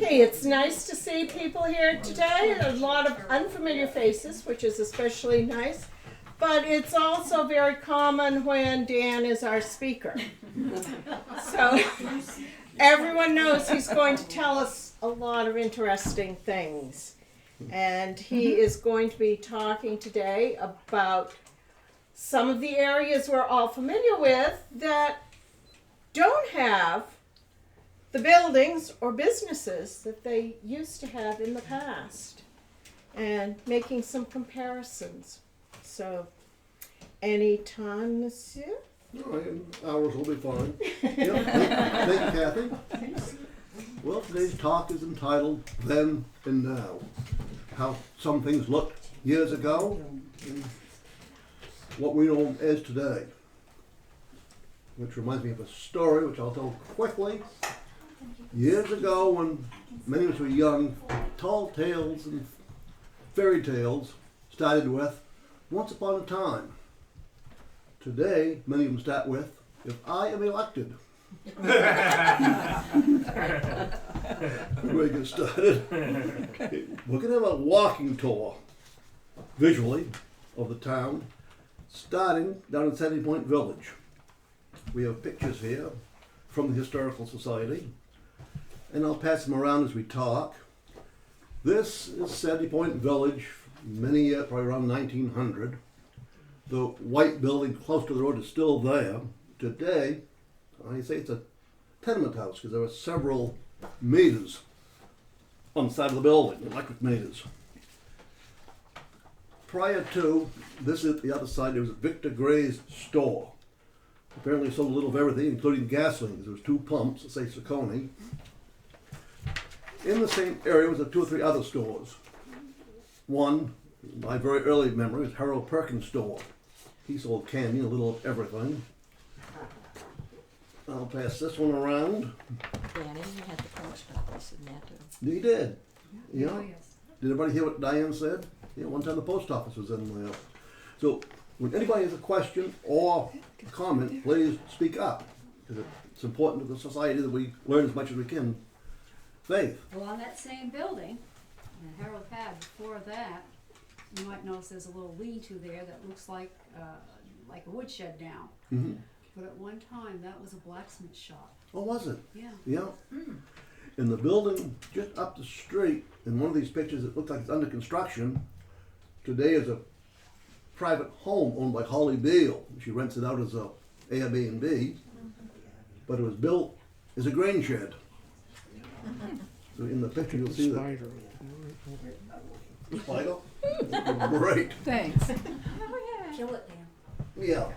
Okay, it's nice to see people here today. A lot of unfamiliar faces, which is especially nice. But it's also very common when Dan is our speaker. So everyone knows he's going to tell us a lot of interesting things. And he is going to be talking today about some of the areas we're all familiar with that don't have the buildings or businesses that they used to have in the past, and making some comparisons. So, any time, monsieur? Hours will be fine. Thank you, Kathy. Well, today's talk is entitled Then and Now. How some things looked years ago and what we know as today. Which reminds me of a story which I'll tell quickly. Years ago, when many of us were young, tall tales and fairy tales started with Once Upon a Time. Today, many of them start with If I Am Elected. Before we get started, we're going to have a walking tour, visually, of the town, starting down in Sandy Point Village. We have pictures here from the Historical Society, and I'll pass them around as we talk. This is Sandy Point Village, many years, probably around 1900. The white building close to the road is still there. Today, I say it's a tenement house because there were several meters on the side of the building, electric meters. Prior to, this is the other side, there was Victor Gray's store. Apparently sold a little of everything, including gasoline. There was 2 pumps that say Saucony. In the same area was 2 or 3 other stores. One, my very early memory, was Harold Perkins' store. He sold candy, a little of everything. I'll pass this one around. Danny, you had the post office in there too. You did? Yeah. Oh, yes. Did everybody hear what Diane said? Yeah, one time the post office was in there. So, when anybody has a question or a comment, please speak up. Because it's important to the society that we learn as much as we can. Faith? Well, on that same building that Harold had before that, you might notice there's a little lean-to there that looks like a woodshed now. Mm-hmm. But at one time, that was a blacksmith shop. Oh, was it? Yeah. Yeah. In the building just up the street, in one of these pictures, it looks like it's under construction. Today is a private home owned by Holly Beale. She rents it out as a Airbnb, but it was built as a grain shed. So in the picture, you'll see that. Spider? Great. Thanks. Kill it, Dan. Yeah.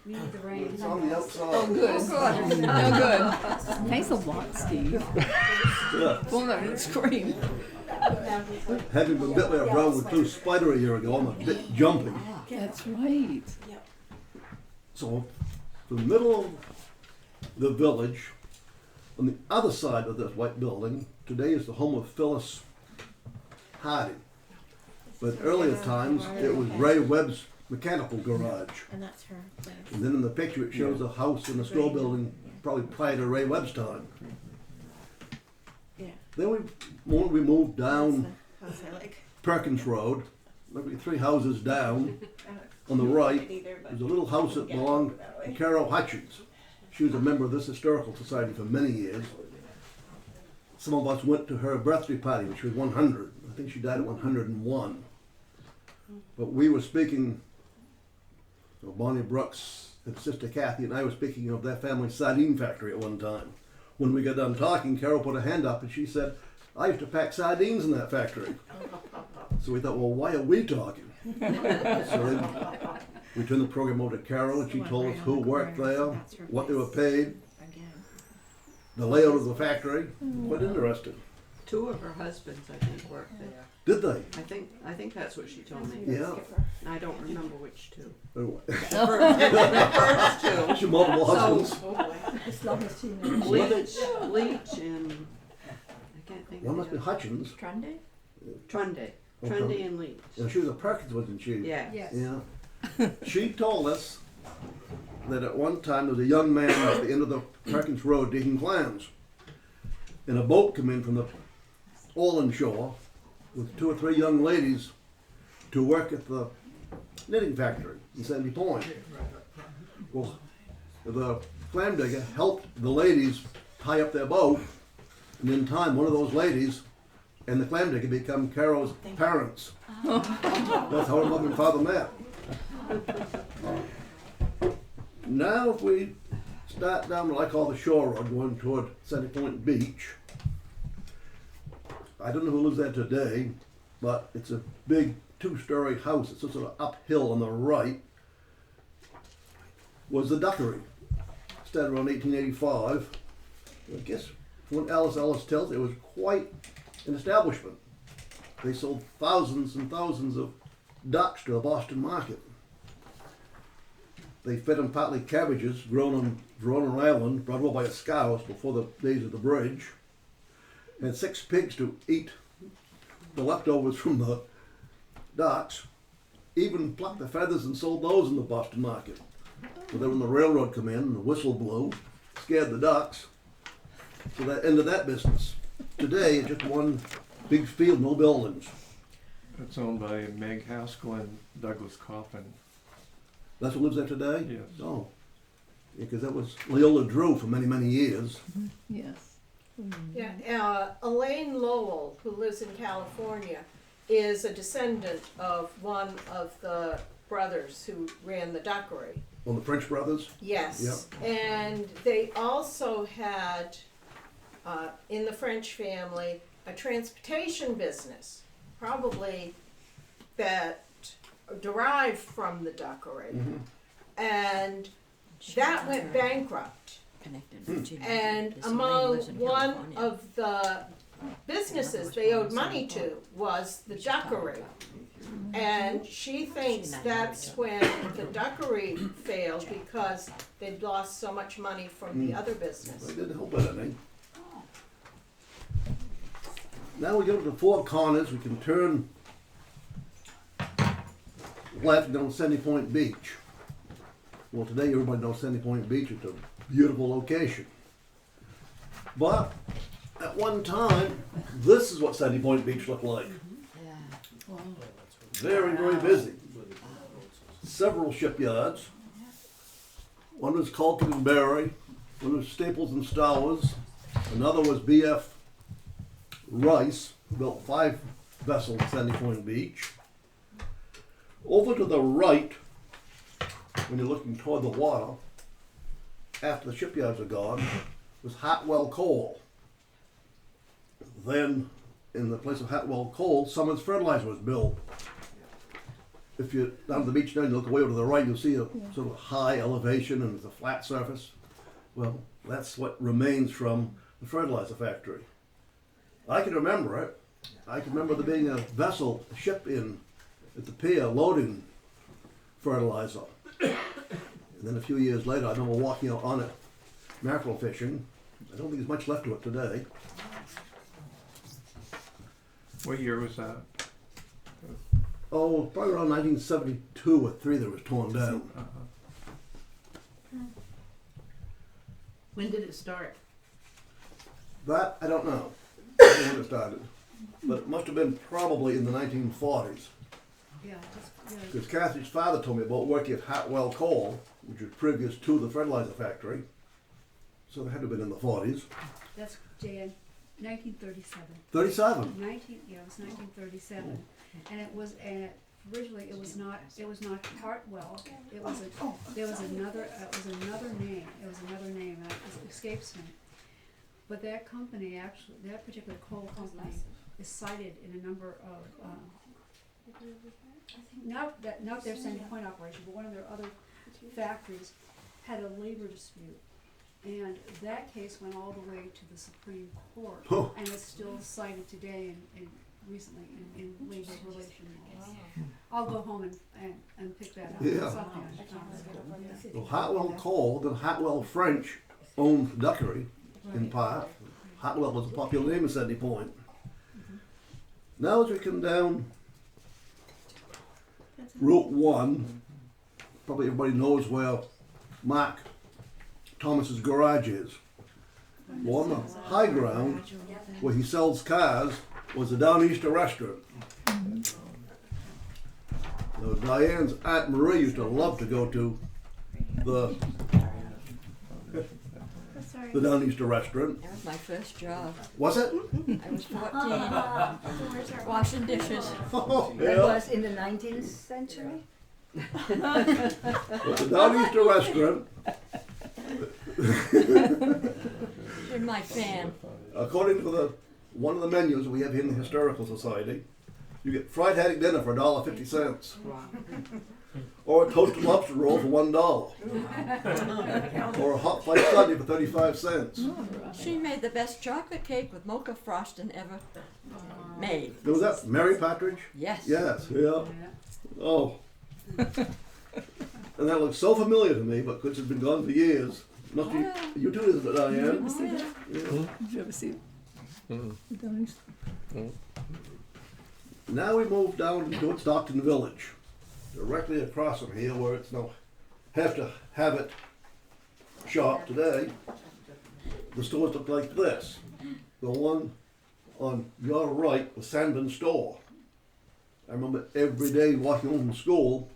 We need the rain. It's on the outside. Oh, good. No good. Thanks a lot, Steve. Yeah. Pull out and scream. Having been bit by a brown recluse spider a year ago, I'm a bit jumpy. That's right. So, the middle of the village, on the other side of this white building, today is the home of Phyllis Hardy. But earlier times, it was Ray Webb's mechanical garage. And that's her place. And then in the picture, it shows a house in a store building, probably prior to Ray Webb's time. Yeah. Then we moved down House I like. Perkins Road, maybe 3 houses down. On the right, there's a little house that belonged to Carol Hutchins. She was a member of this historical society for many years. Some of us went to her birthday party when she was 100. I think she died at 101. But we were speaking, Bonnie Brooks and Sister Kathy and I were speaking of their family sardine factory at one time. When we got done talking, Carol put her hand up and she said, I used to pack sardines in that factory. So we thought, well, why are we talking? So then we turned the program over to Carol and she told us who worked there, what they were paid, the layout of the factory. Quite interesting. 2 of her husbands, I think, worked there. Did they? I think that's what she told me. Yeah. I don't remember which 2. Anyway. The first 2. She had multiple husbands. As long as she knows. Leach, and I can't think One of must be the Hutchins. Trunday? Trunday. Oh, Trunday and Leach. Yeah, she was a Perkins, wasn't she? Yeah. Yes. Yeah. She told us that at one time there was a young man at the end of the Perkins Road digging clams. and a boat come in from the Orland shore with 2 or 3 young ladies to work at the knitting factory in Sandy Point. Well, the clam digger helped the ladies tie up their boat, and in time one of those ladies and the clam digger become Carol's parents. That's how her mother and father met. Now if we start down what I call the shore road going toward Sandy Point Beach, I don't know who lives there today, but it's a big 2-story house. It's sort of uphill on the right. Was the Duckery. Started around 1885. I guess when Alice Ellis tells it was quite an establishment. They sold thousands and thousands of ducks to the Boston market. They fed them partly cabbages grown on Verona Island, brought over by a scows before the days of the bridge. Had 6 pigs to eat the leftovers from the ducks. Even plucked the feathers and sold those in the Boston market. But then when the railroad come in and the whistle blew, scared the ducks. So that ended that business. Today it's just one big field, no buildings. It's owned by Meg Haskell and Douglas Coffin. That's what lives there today? Yes. Oh. Yeah, because that was Leola Drew for many, many years. Yes. Yeah, Elaine Lowell, who lives in California, is a descendant of one of the brothers who ran the Duckery. Well, the French brothers? Yes. And they also had, in the French family, a transportation business, probably that derived from the Duckery. Mm-hmm. And that went bankrupt. Connected Virginia. And This among lives in one California. of the businesses they owed money to was the Duckery. And she thinks that's when the Duckery failed because they'd lost so much money from the other business. They didn't help it any. Now we go to the 4 corners. We can turn left down Sandy Point Beach. Well, today everybody knows Sandy Point Beach. It's a beautiful location. But at one time, this is what Sandy Point Beach looked like. Very, very busy. Several shipyards. One was Calkin and Barry. One was Staples and Stowers. Another was B.F. Rice, who built 5 vessels at Sandy Point Beach. Over to the right, when you're looking toward the water, after the shipyards are gone, was Hartwell Coal. Then, in the place of Hartwell Coal, Summers Fertilizer was built. If you're down at the beach now, you look way over to the right, you'll see a sort of high elevation and it's a flat surface. Well, that's what remains from the fertilizer factory. I can remember it. I can remember there being a vessel, a ship in at the pier loading fertilizer. And then a few years later, I remember walking out on it, mackerel fishing. I don't think there's much left of it today. What year was that? Oh, probably around 1972 or 3 that it was torn down. When did it start? That, I don't know. I don't know when it started. But it must have been probably in the 1940s. Yeah, Because Kathy's father told me about working at Hartwell Coal, which was previous to the fertilizer factory. So it had to have been in the 40s. that's Jan, 1937. 37. It was 1937, and it was originally it was not Hartwell. It was another name. It was another name, and it escapes me. But that company actually, that particular coal company, is cited in a number of not their Sandy Point operation, but one of their other factories had a labor dispute. And that case went all the way to the Supreme Court, Oh. and it's still cited today and recently in labor relations laws. I'll go home and pick that up. Yeah. Something I should Well, Hartwell Coal, then Hartwell French owned Duckery in part. Hartwell was a popular name in Sandy Point. Now as we come down Route 1, probably everybody knows where Mark Thomas's garage is. Well, on the high ground, where he sells cars, was a Down Easter restaurant. Now, Diane's Aunt Marie used to love to go to the Down Easter restaurant. That was my first job. Was it? I was 14, washing dishes. Oh, That yeah. was in the 19th century? But the Down Easter restaurant, You're my fan. according to one of the menus we have here in the Historical Society, you get fried haddock dinner for $1.50. Or a toasted lobster roll for $1. Or a hot fudge sundae for 35 cents. She made the best chocolate cake with mocha frosting ever made. Was that Mary Partridge? Yes. Yes, yeah. Oh. And that looks so familiar to me, but because it's been gone for years. Must be, you too, isn't it, Diane? Oh, yeah. Yeah. Did you ever see it? Now we move down to Stockton Village, directly across from here where it's now have to have it shop today. The stores look like this. The one on your right was Sandman's store. I remember every day walking home from school,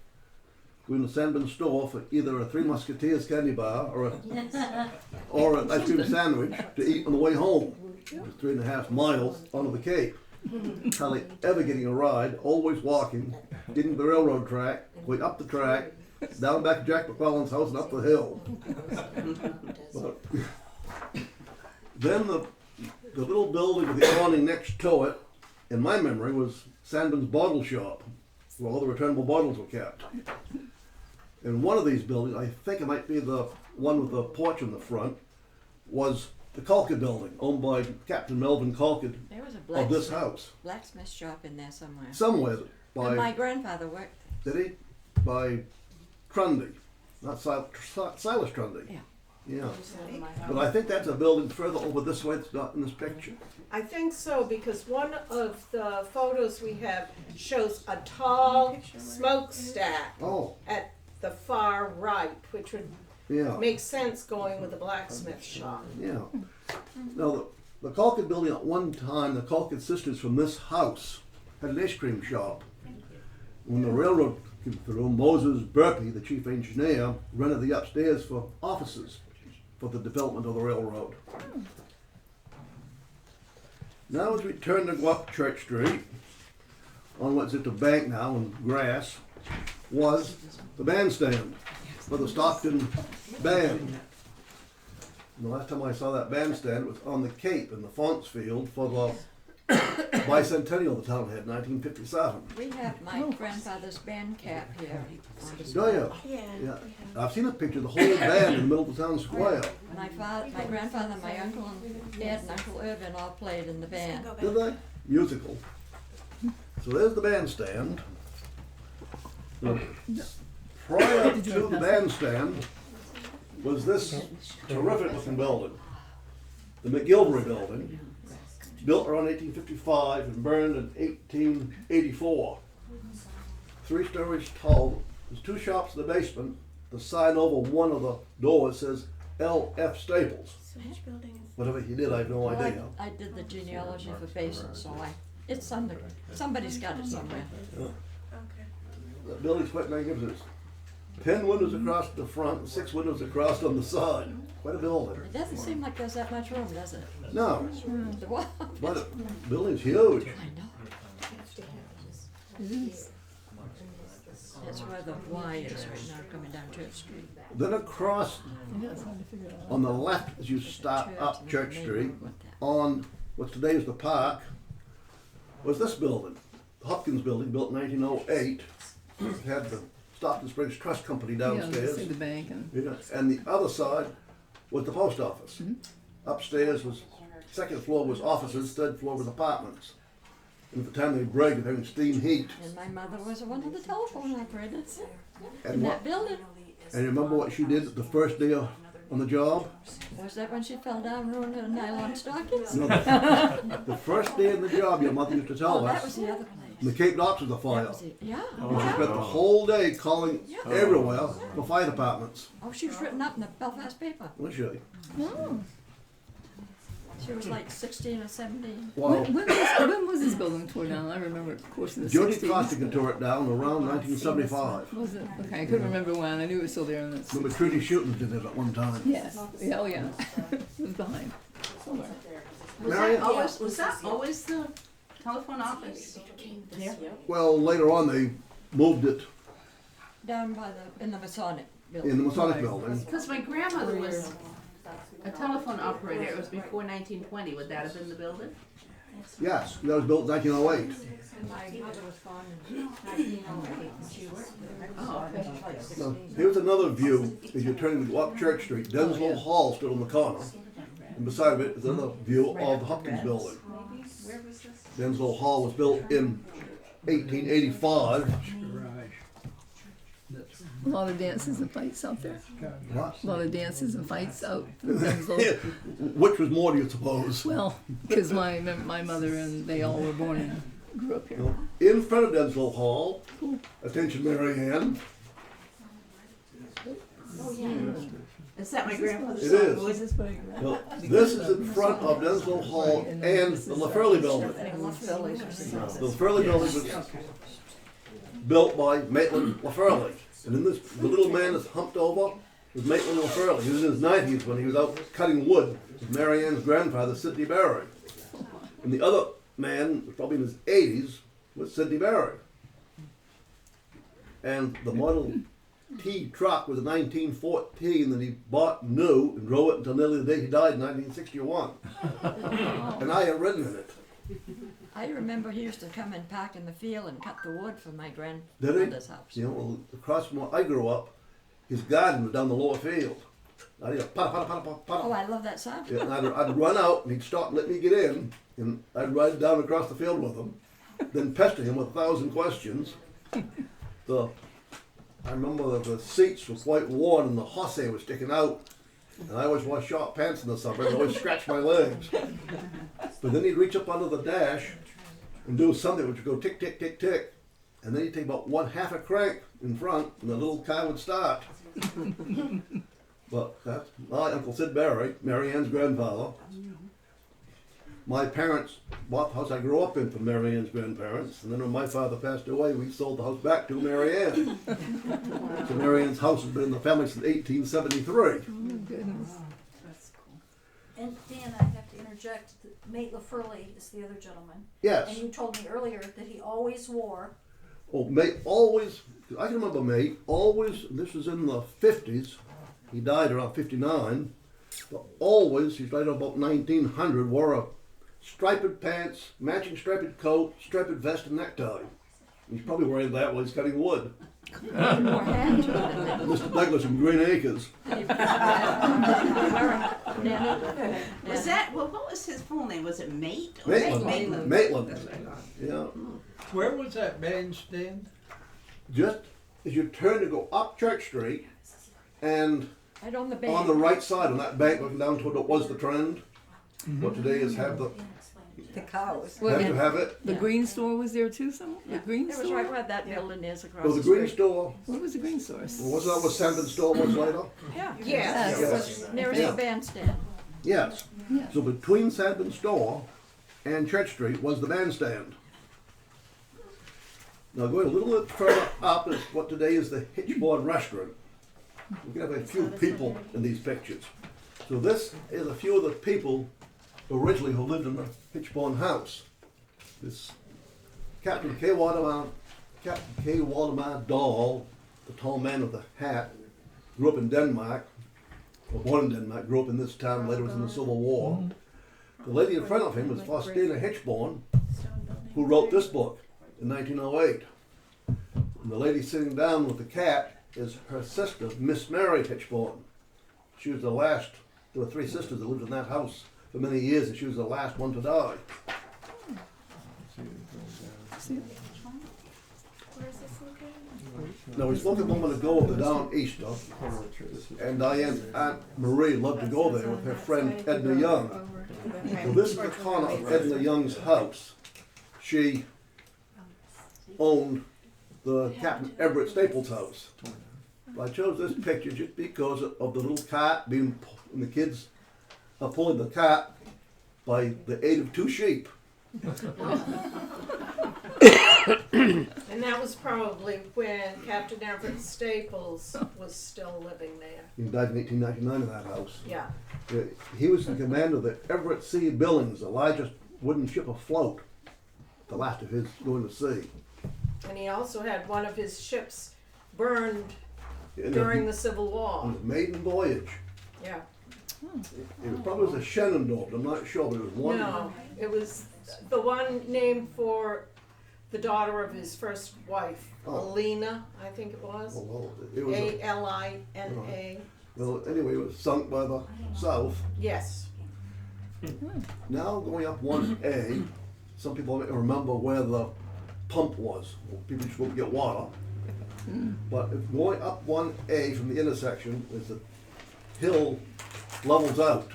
going to Sandman's store for either a Three Musketeers candy bar or an ice cream sandwich to eat on the way home. It was 3.5 miles onto the Cape. Hardly ever getting a ride, always walking, getting to the railroad track, going up the track, down back to Jack McClellan's house and up the hill. But then the little building with the awning next to it, in my memory, was Sandman's bottle shop, where all the returnable bottles were kept. And one of these buildings, I think it might be the one with the porch in the front, was the Colquitt building, owned by Captain Melvin Colquitt There was a of this house. blacksmith shop in there somewhere. Somewhere And my by, grandfather worked there. did he? By Trundy, not Silas Trundy. Yeah. Yeah. But I think that's a building further over this way that's not in this picture. I think so, because one of the photos we have shows a tall smokestack Oh, at the far right, which would yeah, make sense going with the blacksmith shop. yeah. Now, the Colquitt building at one time, the Colquitt sisters from this house had an ice cream shop. When the railroad came through, Moses Burpee, the chief engineer, rented the upstairs for offices for the development of the railroad. Now as we turn to go up Church Street, on what's at the bank now in grass, was the bandstand for the Stockton band. And the last time I saw that bandstand was on the Cape in the Fonts Field for the bicentennial the town had, 1957. We have my grandfather's band cap here on Oh display. yeah, yeah. I've seen a picture of the whole band in the middle of the town square. My grandfather, my uncle, and dad, and Uncle Irvin all played in the band. Did they? Musical. So there's the bandstand. Now, prior to the bandstand was this terrific looking building, the McGilvery building, built around 1855 and burned in 1884. 3 stories tall. There's 2 shops in the basement. The sign over one of the doors says L.F. Staples. So which building is Whatever he did, I have no Well, idea. I did the genealogy for Basin, so it's under, somebody's got it somewhere. okay? The building's quite magnificent. 10 windows across the front, 6 windows across on the side. Quite a building. It doesn't seem like there's that much room, does it? No, The what? but the building's huge. I know. That's where the Y is right now, coming down Church Street. Then across on the left as you start up Church Street, on what today is the park, was this building. The Hopkins building, built in 1908. It had the Stockton Springs Trust Company Yeah, downstairs. see the bank and. Yeah, and the other side was the post office. Upstairs was, second floor was offices, third floor was apartments. And at the time they bragged of having steam heat. And my mother was one of the telephone operators in And that building. and you remember what she did the first day on the job? Was that when she fell down, ruined her nylon stockings? No, the first day on the job, your mother used to tell Oh, that was us, the other place. the Cape Knox was a That fire. was it. Yeah. And she spent the whole day calling everywhere for fire departments. Oh, she was written up in the Belfast paper. Was she? She was like 16 or 17. Well, When was this building torn down? I remember, of course, in the Jody 60s. Costigan tore it down around 1975. Was it? Okay, I couldn't remember when. I knew it was still there. And it's, Remember Treaty Shootings did it at one time. yes. Yeah, oh, yeah. It was behind somewhere. Marion? Was that always the telephone office? Yeah. Well, later on they moved it Down by in the Masonic building. in the Masonic Right. building. Because my grandmother was a telephone operator. It was before 1920. Would that have been the building? Yes, that was built in 1908. My mother was born in 1908 and she worked there. Oh, okay. Now, here's another view as you're turning to go up Church Street. Denslow Hall stood on the corner. And beside of it is another view of the Hopkins building. Denslow Hall was built in 1885. A lot of dances and fights out there. What? A lot of dances and fights out in Denslow. Which was more, do you suppose? Well, because my mother and they all were born and grew up here. In front of Denslow Hall, attention Mary Ann, Is that my grandfather's it song? is. Well, this is in front of Denslow Hall and the LaFurley building. The LaFurley building was built by Maitland LaFurley. And in this, the little man that's humped over was Maitland LaFurley. He was in his 90s when he was out cutting wood with Mary Ann's grandfather, Sidney Barry. And the other man, was probably in his 80s, was Sidney Barry. And the Model T truck was a 1914 that he bought new and drove it until nearly the day he died in 1961. And I had ridden in it. I remember he used to come and park in the field and cut the wood for my Did grandmother's he? house. You know, well, across from where I grew up, his garden was down the lower field. I'd hear pata, pata, pata, pata, pata. Oh, I love that sound. Yeah, and I'd run out and he'd stop and let me get in, and I'd ride down across the field with him, then pester him with 1,000 questions. I remember the seats were quite worn and the horse hair was sticking out, and I always wore short pants in the summer and I always scratched my legs. But then he'd reach up under the dash and do something which would go tick, tick, tick, tick, and then he'd take about 1/2 a crank in front and the little car would start. But that's my Uncle Sid Barry, Mary Ann's grandfather. My parents bought the house I grew up in from Mary Ann's grandparents, and then when my father passed away, we sold the house back to Mary Ann. So Mary Ann's house has been in the family since 1873. Oh, goodness. And Dan, I have to interject, Mate LaFurley is the other gentleman. And Yes. you told me earlier that he always wore, Oh, Mate always, I can remember Mate always, this was in the 50s, he died around 59, but always, he's right about 1900, wore a striped pants, matching striped coat, striped vest and necktie. He's probably wearing that while he's cutting wood. More hand to it than Mr. Douglas from Green Acres. Was that, well, what was his full name? Was it Mate? Or Maitland. Maitland. Yeah. Where was that bandstand? Just as you turn to go up Church Street, and right on the bank. on the right side on that bank looking down toward what was the trend, what today is have the The cows. Well, have to and have it. the green store was there too, somewhere? The green It was store? right where that building is across Well, the the green street. store, What was the green store? wasn't that what Sandman's store was later? Yeah. Yes. It was nearest Yeah. the bandstand. Yes. Yeah. So between Sandman's store and Church Street was the bandstand. Now going a little bit further up is what today is the Hitchboard Restaurant. We can have a few people in these pictures. So this is a few of the people originally who lived in the Hitchbourne house. This Captain K. Waldemar Dahl, the tall man with the hat, grew up in Denmark, or born in Denmark, grew up in this town, later was in the Civil War. The lady in front of him was Faustina Hitchbourne, who wrote this book in 1908. And the lady sitting down with the cat is her sister, Miss Mary Hitchbourne. She was the last, there were 3 sisters that lived in that house for many years, and she was the last one to die. See? Now, we spoke a moment ago of the Down Easter, and Diane's Aunt Marie loved to go there with her friend Edna Young. So this is the corner of Edna Young's house. She owned the Captain Everett Staples house. I chose this picture just because of the little cart being, and the kids are pulling the cart by the aid of 2 sheep. And that was probably when Captain Everett Staples was still living there. He died in 1899 in that house. Yeah. He was the commander of the Everett Sea Billings, the largest wooden ship afloat, the last of his going to sea. And he also had one of his ships burned In during the the Civil War. on his maiden voyage. Yeah. It was probably was a Shenandoah, but I'm not sure, but it was one. No, it was the one named for the daughter of his first wife, Oh. Alina, I think it was. Well, it was Alina. well, anyway, it was sunk by the South. Yes. Now going up 1A, some people may remember where the pump was. People used to go get water. But if going up 1A from the intersection, as the hill levels out,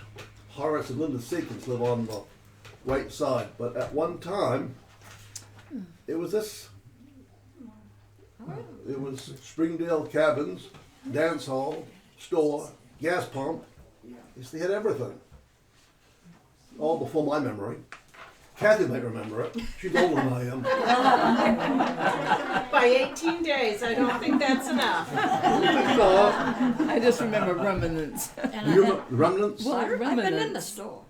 Horace and Linda Seekins live on the right side. But at one time, it was this. It was Springdale Cabins, dance hall, store, gas pump. Yes, they had everything. All before my memory. Kathy might remember it. She's older than I am. By 18 days, I don't think that's enough. I just remember remnants. Do you remember the remnants? Well, I've been in the remnants. store.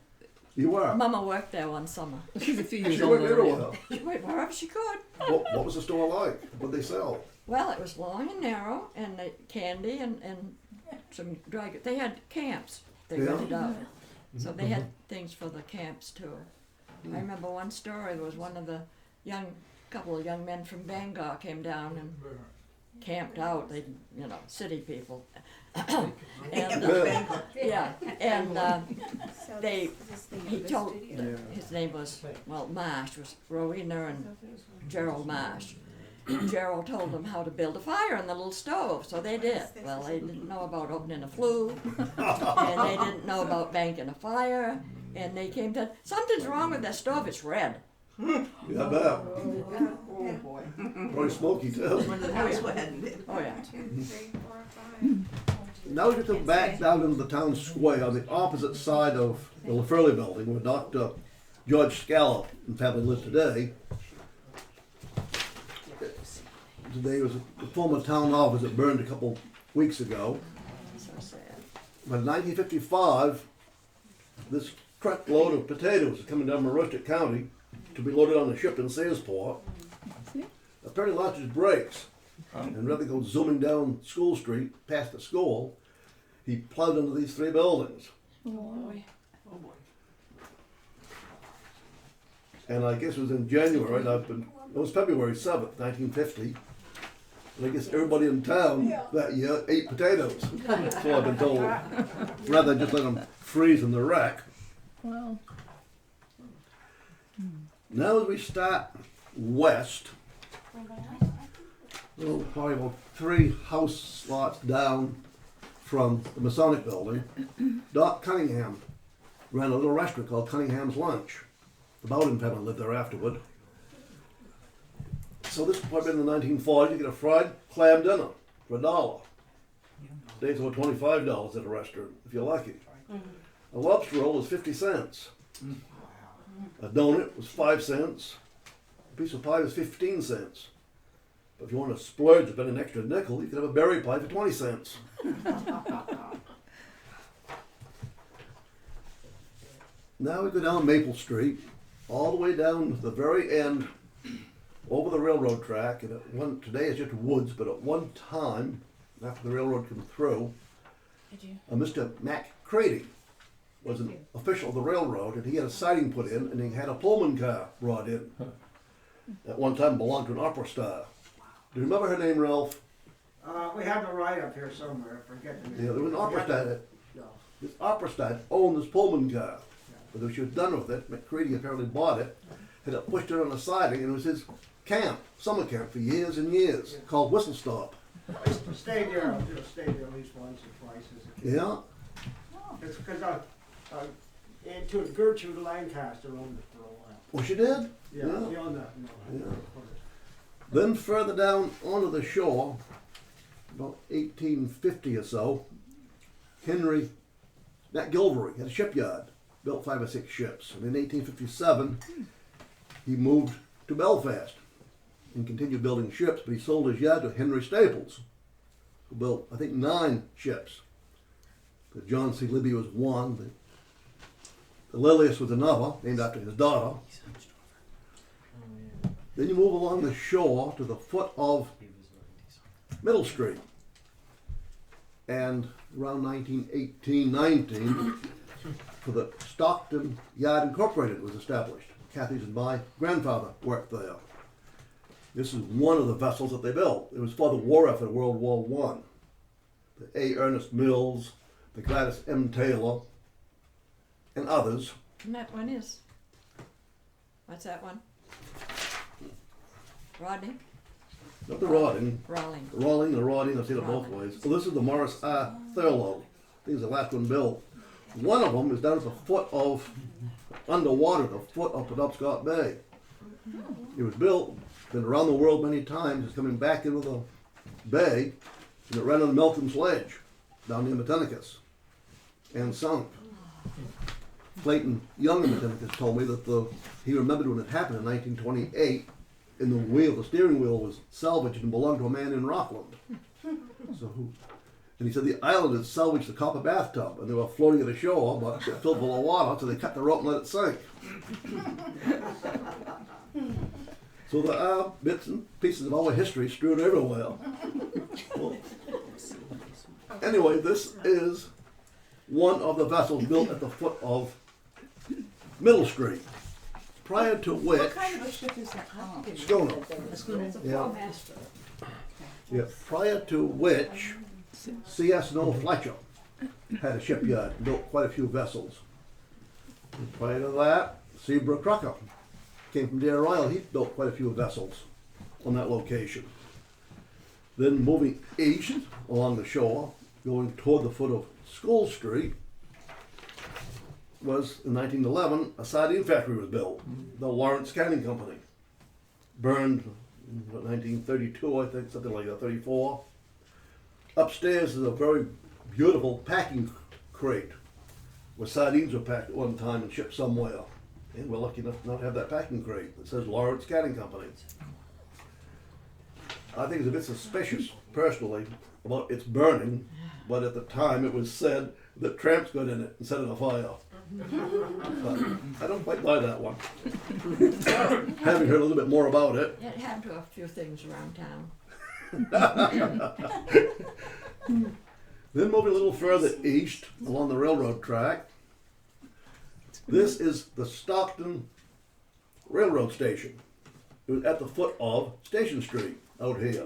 You were. Mama worked there one summer. She's a few years She worked there older a than you. while. She went wherever she could. What was the store like? What did they sell? Well, it was long and narrow, and candy and some dry goods. They had camps they Yeah. rented out. So they had things for the camps too. I remember one story, there was one of the couple of young men from Bangor came down and camped out, they, city people. And, he told, his name was, Marsh, was Rowena and Gerald Marsh. Gerald told them how to build a fire in the little stove, so they did. Well, they didn't know about opening a flue, and they didn't know about banking a fire, and they came to, something's wrong with that stove, it's red. Yeah, I bet. Probably smoky too. Oh, yeah. Now we get to back down into the town square on the opposite side of the LaFurley building where Dr. George Scallop and family live today. Today was the former town office that burned a couple weeks ago. So sad. But in 1955, this truckload of potatoes is coming down Aroostook County to be loaded on a ship in Searsport. Apparently lost his brakes, and rather than go zooming down School Street past the school, he plowed into these 3 buildings. And I guess it was in January, it was February 7th, 1950. And I guess everybody in town that year ate potatoes. So I've been told. Rather than just let them freeze in the wreck. Well, Now as we start west, probably about 3 house lots down from the Masonic building, Doc Cunningham ran a little restaurant called Cunningham's Lunch. The Bowden family lived there afterward. So this was probably in the 1940s. You get a fried clam dinner for $1. Today's over $25 at a restaurant, if you're lucky. A lobster roll was 50 cents. A donut was 5 cents. A piece of pie was 15 cents. But if you want to splurge and spend an extra nickel, you could have a berry pie for 20 cents. Now we go down Maple Street, all the way down to the very end, over the railroad track. And today it's just woods, but at one time, after the railroad came through, Mr. Mac Crady was an official of the railroad, and he had a siding put in, and he had a Pullman car brought in. At one time belonged to an opera star. Do you remember her name, Ralph? We have the right up here somewhere, I forget the name. Yeah, there was an opera star that, this opera star owned this Pullman car. But when she was done with it, McCready apparently bought it, had it pushed it on the siding, and it was his camp, summer camp for years and years, called Whistle Stop. I used to stay there, I stayed there at least once or twice as a kid. Yeah, It's because Aunt Gertrude Lancaster owned it for a while. well she did. Yeah, Yeah. we owned that. Yeah. Then further down onto the shore, about 1850 or so, Henry McGilvery had a shipyard. built 5 or 6 ships. And in 1857, he moved to Belfast and continued building ships, but he sold his yard to Henry Staples, who built, I think, 9 ships. The John C. Libby was one. The Lilius was another, named after his daughter. Then you move along the shore to the foot of Middle Street. And around 1918-19, for the Stockton Yard Incorporated was established. Kathy's and my grandfather worked there. This is one of the vessels that they built. It was for the war effort of World War I. The A. Ernest Mills, the Gladys M. Taylor, and others. And that one is. What's that one? Rodney? Not the Rodding. Rawling. Rolling, the Rodding, I've seen it both Rolling. ways. So this is the Morris R. Thurlow. I think it's the last one built. One of them is down at the foot of, underwater, the foot of Penobscot Bay. It was built, been around the world many times. It's coming back into the bay, and it ran on a melting sledge down near Matinicus and sunk. Clayton Young in Matinicus told me that he remembered when it happened in 1928, and the steering wheel was salvaged and belonged to a man in Rockland. And he said the island had salvaged the copper bathtub, and they were floating at the shore, but it filled full of water, so they cut the rope and let it sink. So there are bits and pieces of our history strewn everywhere. Well, anyway, this is one of the vessels built at the foot of Middle Street. Prior to which, What kind of a ship is that? schooner. A schooner. Yeah. Yeah. Prior to which, C.S. Noel Fletcher had a shipyard and built quite a few vessels. And prior to that, Seabrook Crocker came from Deer Isle. He built quite a few vessels on that location. Then moving east along the shore, going toward the foot of School Street, was in 1911 a sardine factory was built, the Lawrence Canning Company. Burned in 1932, I think, something like that, 34. Upstairs is a very beautiful packing crate where sardines were packed at one time and shipped somewhere. And we're lucky enough to not have that packing crate that says Lawrence Canning Company. I think it's a bit suspicious, personally, about its burning, but at the time it was said that tramps got in it and set it afire. But I don't quite buy that one. Having heard a little bit more about it. It happened to a few things around town. Then moving a little further east along the railroad track, this is the Stockton Railroad Station. It was at the foot of Station Street out here,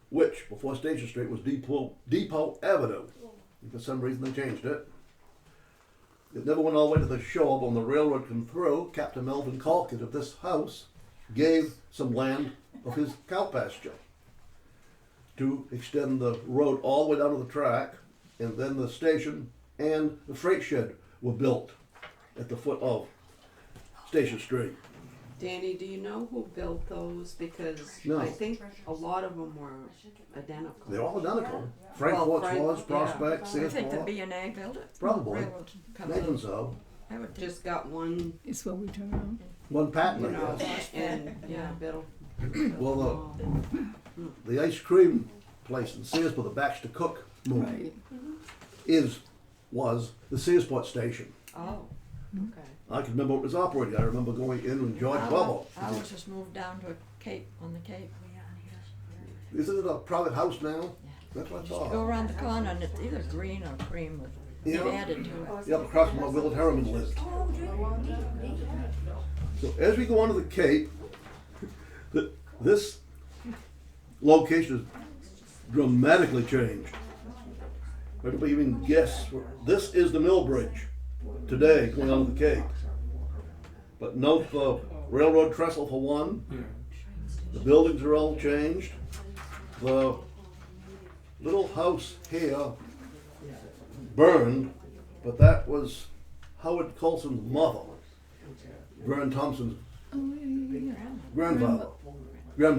which before Station Street was Depot Avenue. And for some reason they changed it. It never went all the way to the shore, but when the railroad came through, Captain Melvin Colquitt of this house gave some land of his cow pasture to extend the road all the way down to the track, and then the station and the freight shed were built at the foot of Station Street. Danny, do you know who built those? Because No. I think a lot of them were identical. They're all identical. Frank Well, Forts Frank- was, yeah. Prospect, I think the Sansport. B&A built it. Probably. Railroad company. Nathan so. I would think. Just got one, It's what we turn around. One patent, you I know, guess. and Yeah. Biddle. Well, the ice cream place in Searsport, the Baxter Cook movie, Right. was the Searsport station. Oh, okay. I can remember what was operating. I remember going in when George Bubble. I was just moved down to a Cape, on the Cape. Isn't it a private house now? That's what I Just go thought. around the corner and it's either green or cream with, Yeah. they've added to it. Yep, across from where Willard Harriman lived. So as we go onto the Cape, this location has dramatically changed. Nobody even guess. This is the mill bridge today going onto the Cape. But note the railroad trestle for one. The buildings are all changed. The little house here burned, but that was Howard Colson's mother, Vern Thompson's grandmother. Right.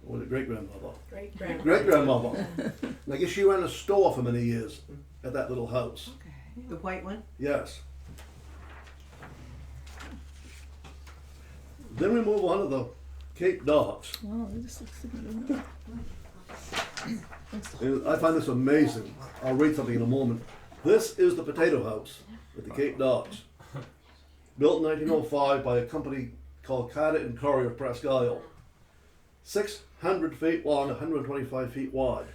Or was it great-grandmother? Great-grandma. Great-grandmother. And I guess she ran a store for many years at that little house. The white one? Yes. Then we move on to the Cape Docks. Wow, it just looks good. And I find this amazing. I'll read something in a moment. This is the potato house at the Cape Docks. Built in 1905 by a company called Carter and Curry of Presque Isle. 600 feet long, 125 feet wide.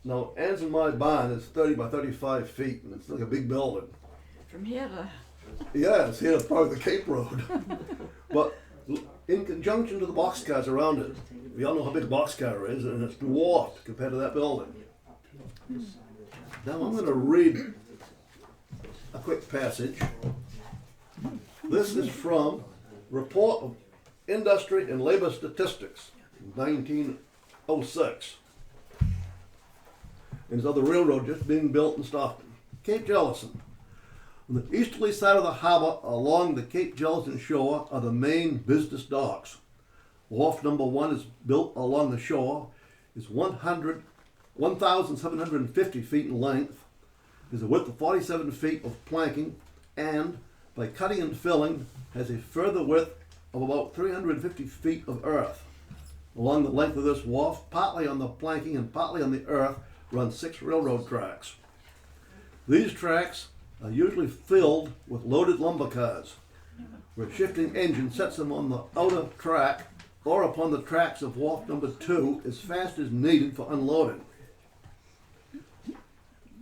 Now, Ann's and my barn is 30 by 35 feet, and it's like a big building. From here to, Yeah, it's here part of the Cape Road. But in conjunction to the boxcars around it, we all know how big a boxcar is, and it's dwarfed compared to that building. Now I'm going to read a quick passage. This is from Report of Industry and Labor Statistics, 1906. And it's of the railroad just being built in Stockton. Cape Jellison. On the easterly side of the harbor along the Cape Jellison shore are the main business docks. Wharf number 1 is built along the shore, is 1,750 feet in length, is a width of 47 feet of planking, and by cutting and filling has a further width of about 350 feet of earth. Along the length of this wharf, partly on the planking and partly on the earth, run 6 railroad tracks. These tracks are usually filled with loaded lumber cars, where a shifting engine sets them on the outer track or upon the tracks of wharf number 2 as fast as needed for unloading.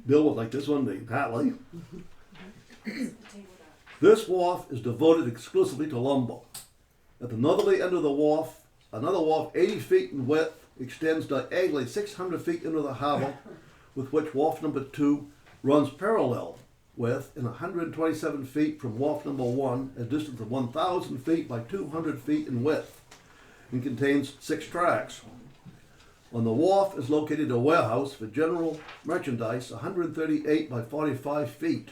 Bill was like this one, the Hatley. This wharf is devoted exclusively to lumber. At the northerly end of the wharf, another wharf 80 feet in width extends diagonally 600 feet into the harbor, with which wharf number 2 runs parallel with, in 127 feet from wharf number 1, a distance of 1,000 feet by 200 feet in width, and contains 6 tracks. On the wharf is located a warehouse for general merchandise 138 by 45 feet,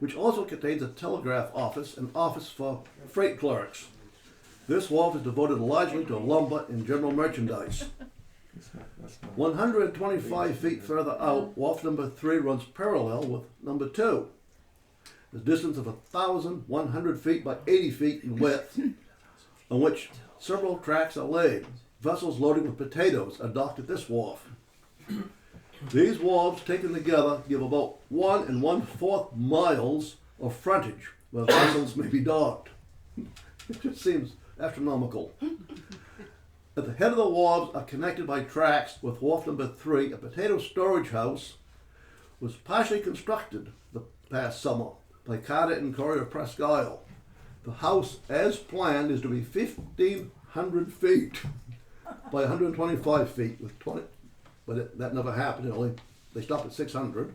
which also contains a telegraph office and office for freight clerks. This wharf is devoted largely to lumber and general merchandise. 125 feet further out, wharf number 3 runs parallel with number 2. The distance of 1,100 feet by 80 feet in width, on which several tracks are laid. Vessels loaded with potatoes are docked at this wharf. These wharves taken together give about 1 1/4 miles of frontage where vessels may be docked. It just seems astronomical. At the head of the wharves are connected by tracks with wharf number 3. A potato storage house was partially constructed the past summer by Carter and Curry of Presque Isle. The house, as planned, is to be 1,500 feet by 125 feet with 20, but that never happened. They stopped at 600.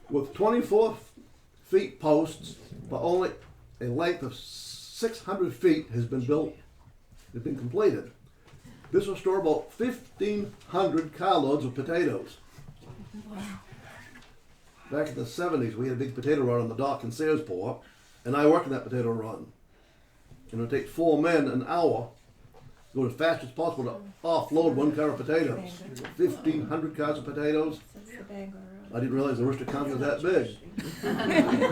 With 24 feet posts, but only a length of 600 feet has been built. It's been completed. This will store about 1,500 carloads of potatoes. Back in the 70s, we had a big potato run on the dock in Searsport, and I worked in that potato run. And it would take 4 men an hour to go as fast as possible to offload 1 car of potatoes. 1,500 cars of potatoes. I didn't realize the Worcester County was that big.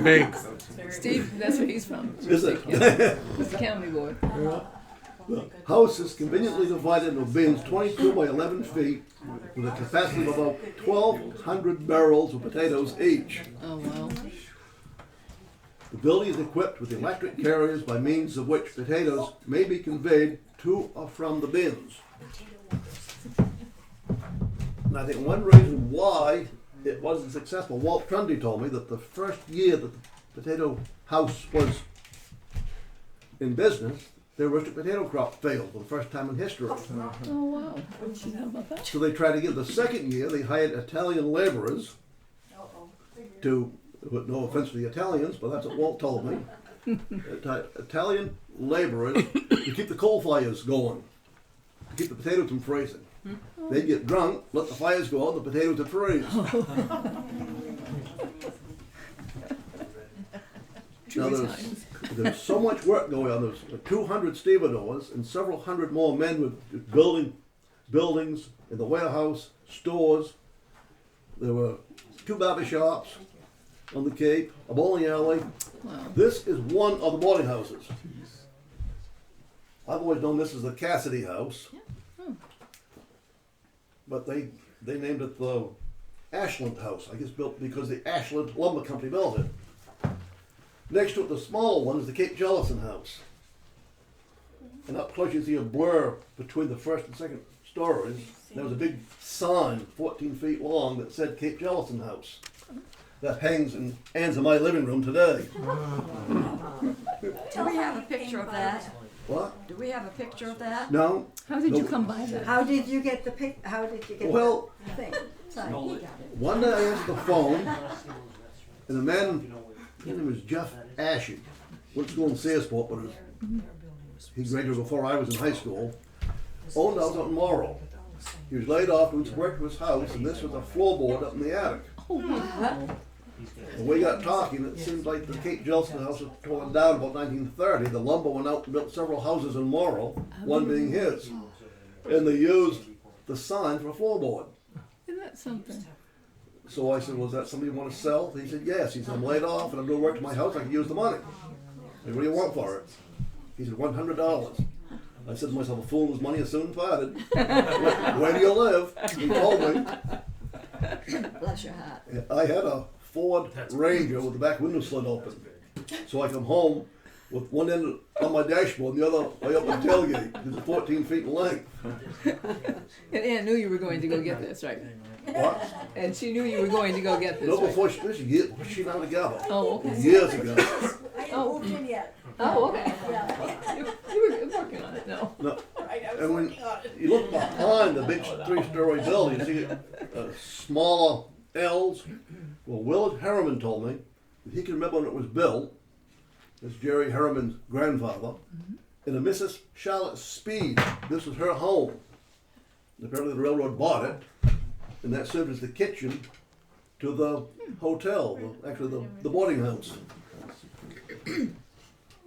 Big. Steve, that's where he's from. Is it? He's the county boy. The house is conveniently divided into bins 22 by 11 feet with a capacity of about 1,200 barrels of potatoes each. Oh, wow. The building is equipped with electric carriers by means of which potatoes may be conveyed to or from the bins. And I think one reason why it wasn't successful, Walt Trundy told me that the first year that the potato house was in business, their roasted potato crop failed for the first time in history. Oh, wow. How about that? So they tried again. The second year, they hired Italian laborers to, with no offense to the Italians, but that's what Walt told me. Italian laborers to keep the coal fires going, to keep the potatoes from freezing. They'd get drunk, let the fires go out, the potatoes would freeze. Now there's so much work going on. There's 200 stevedores and several hundred more men with building buildings in the warehouse, stores. There were 2 barber shops on the Cape, a bowling alley. Wow. This is one of the boarding houses. I've always known this as the Cassidy House. But they named it the Ashland House, I guess built because the Ashland Lumber Company built it. Next to it, the small one, is the Cape Jellison House. And up close you see a blur between the first and second stories. There was a big sign, 14 feet long, that said Cape Jellison House. That hangs in Anne's and my living room today. Do we have a picture of that? What? Do we have a picture of that? No. How did you No. come by that? How did you get the pic, how did you get Well, the thing? Sign. one day I answered the phone, and the man, his name was Jeff Ashe, went to school in Searsport, but he graduated before I was in high school, owned a house out in Morrow. He was laid off doing some work to his house, and this was a floorboard up in the attic. When we got talking, it seemed like the Cape Jellison House was torn down about 1930. The lumber went out and built several houses in Morrow, one being his. And they used the sign for a floorboard. Isn't that something? So I said, well, is that something you want to sell? He said, yes. He said, I'm laid off and I'm doing work to my house. I can use the money. I said, what do you want for it? He said, $100. I said to myself, a fool whose money is soon parted. Where do you live? He told me. Bless your heart. I had a Ford Ranger with the back window slit open. So I come home with one end on my dashboard and the other way up the tailgate. It's 14 feet in length. And Ann knew you were going to go get this, right? What? And she knew you were going to go get this, No, right? before she and I together. Oh, okay. Years ago. I haven't moved in yet. Oh, okay. Yeah. You were working on it, no. No. And when you look behind the big 3-story building, you see smaller L's. Well, Willard Harriman told me that he can remember when it was built. It's Jerry Harriman's grandfather. And a Mrs. Charlotte Speed. This was her home. Apparently the railroad bought it, and that served as the kitchen to the hotel, actually the boarding house.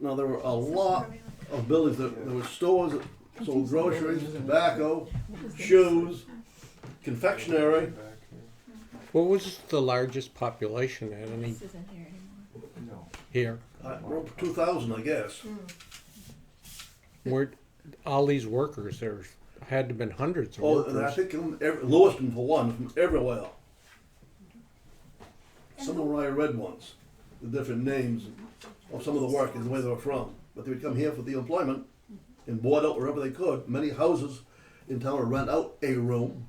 Now there were a lot of buildings. There were stores that sold groceries, tobacco, shoes, confectionery. What was the largest population at any here? Around 2,000, I guess. Where all these workers, there had to have been hundreds of Oh, and I workers. think Lewiston for one, from everywhere. Some of them I read once, the different names of some of the workers, and where they were from. But they would come here for the employment and board out wherever they could. Many houses in town would rent out a room,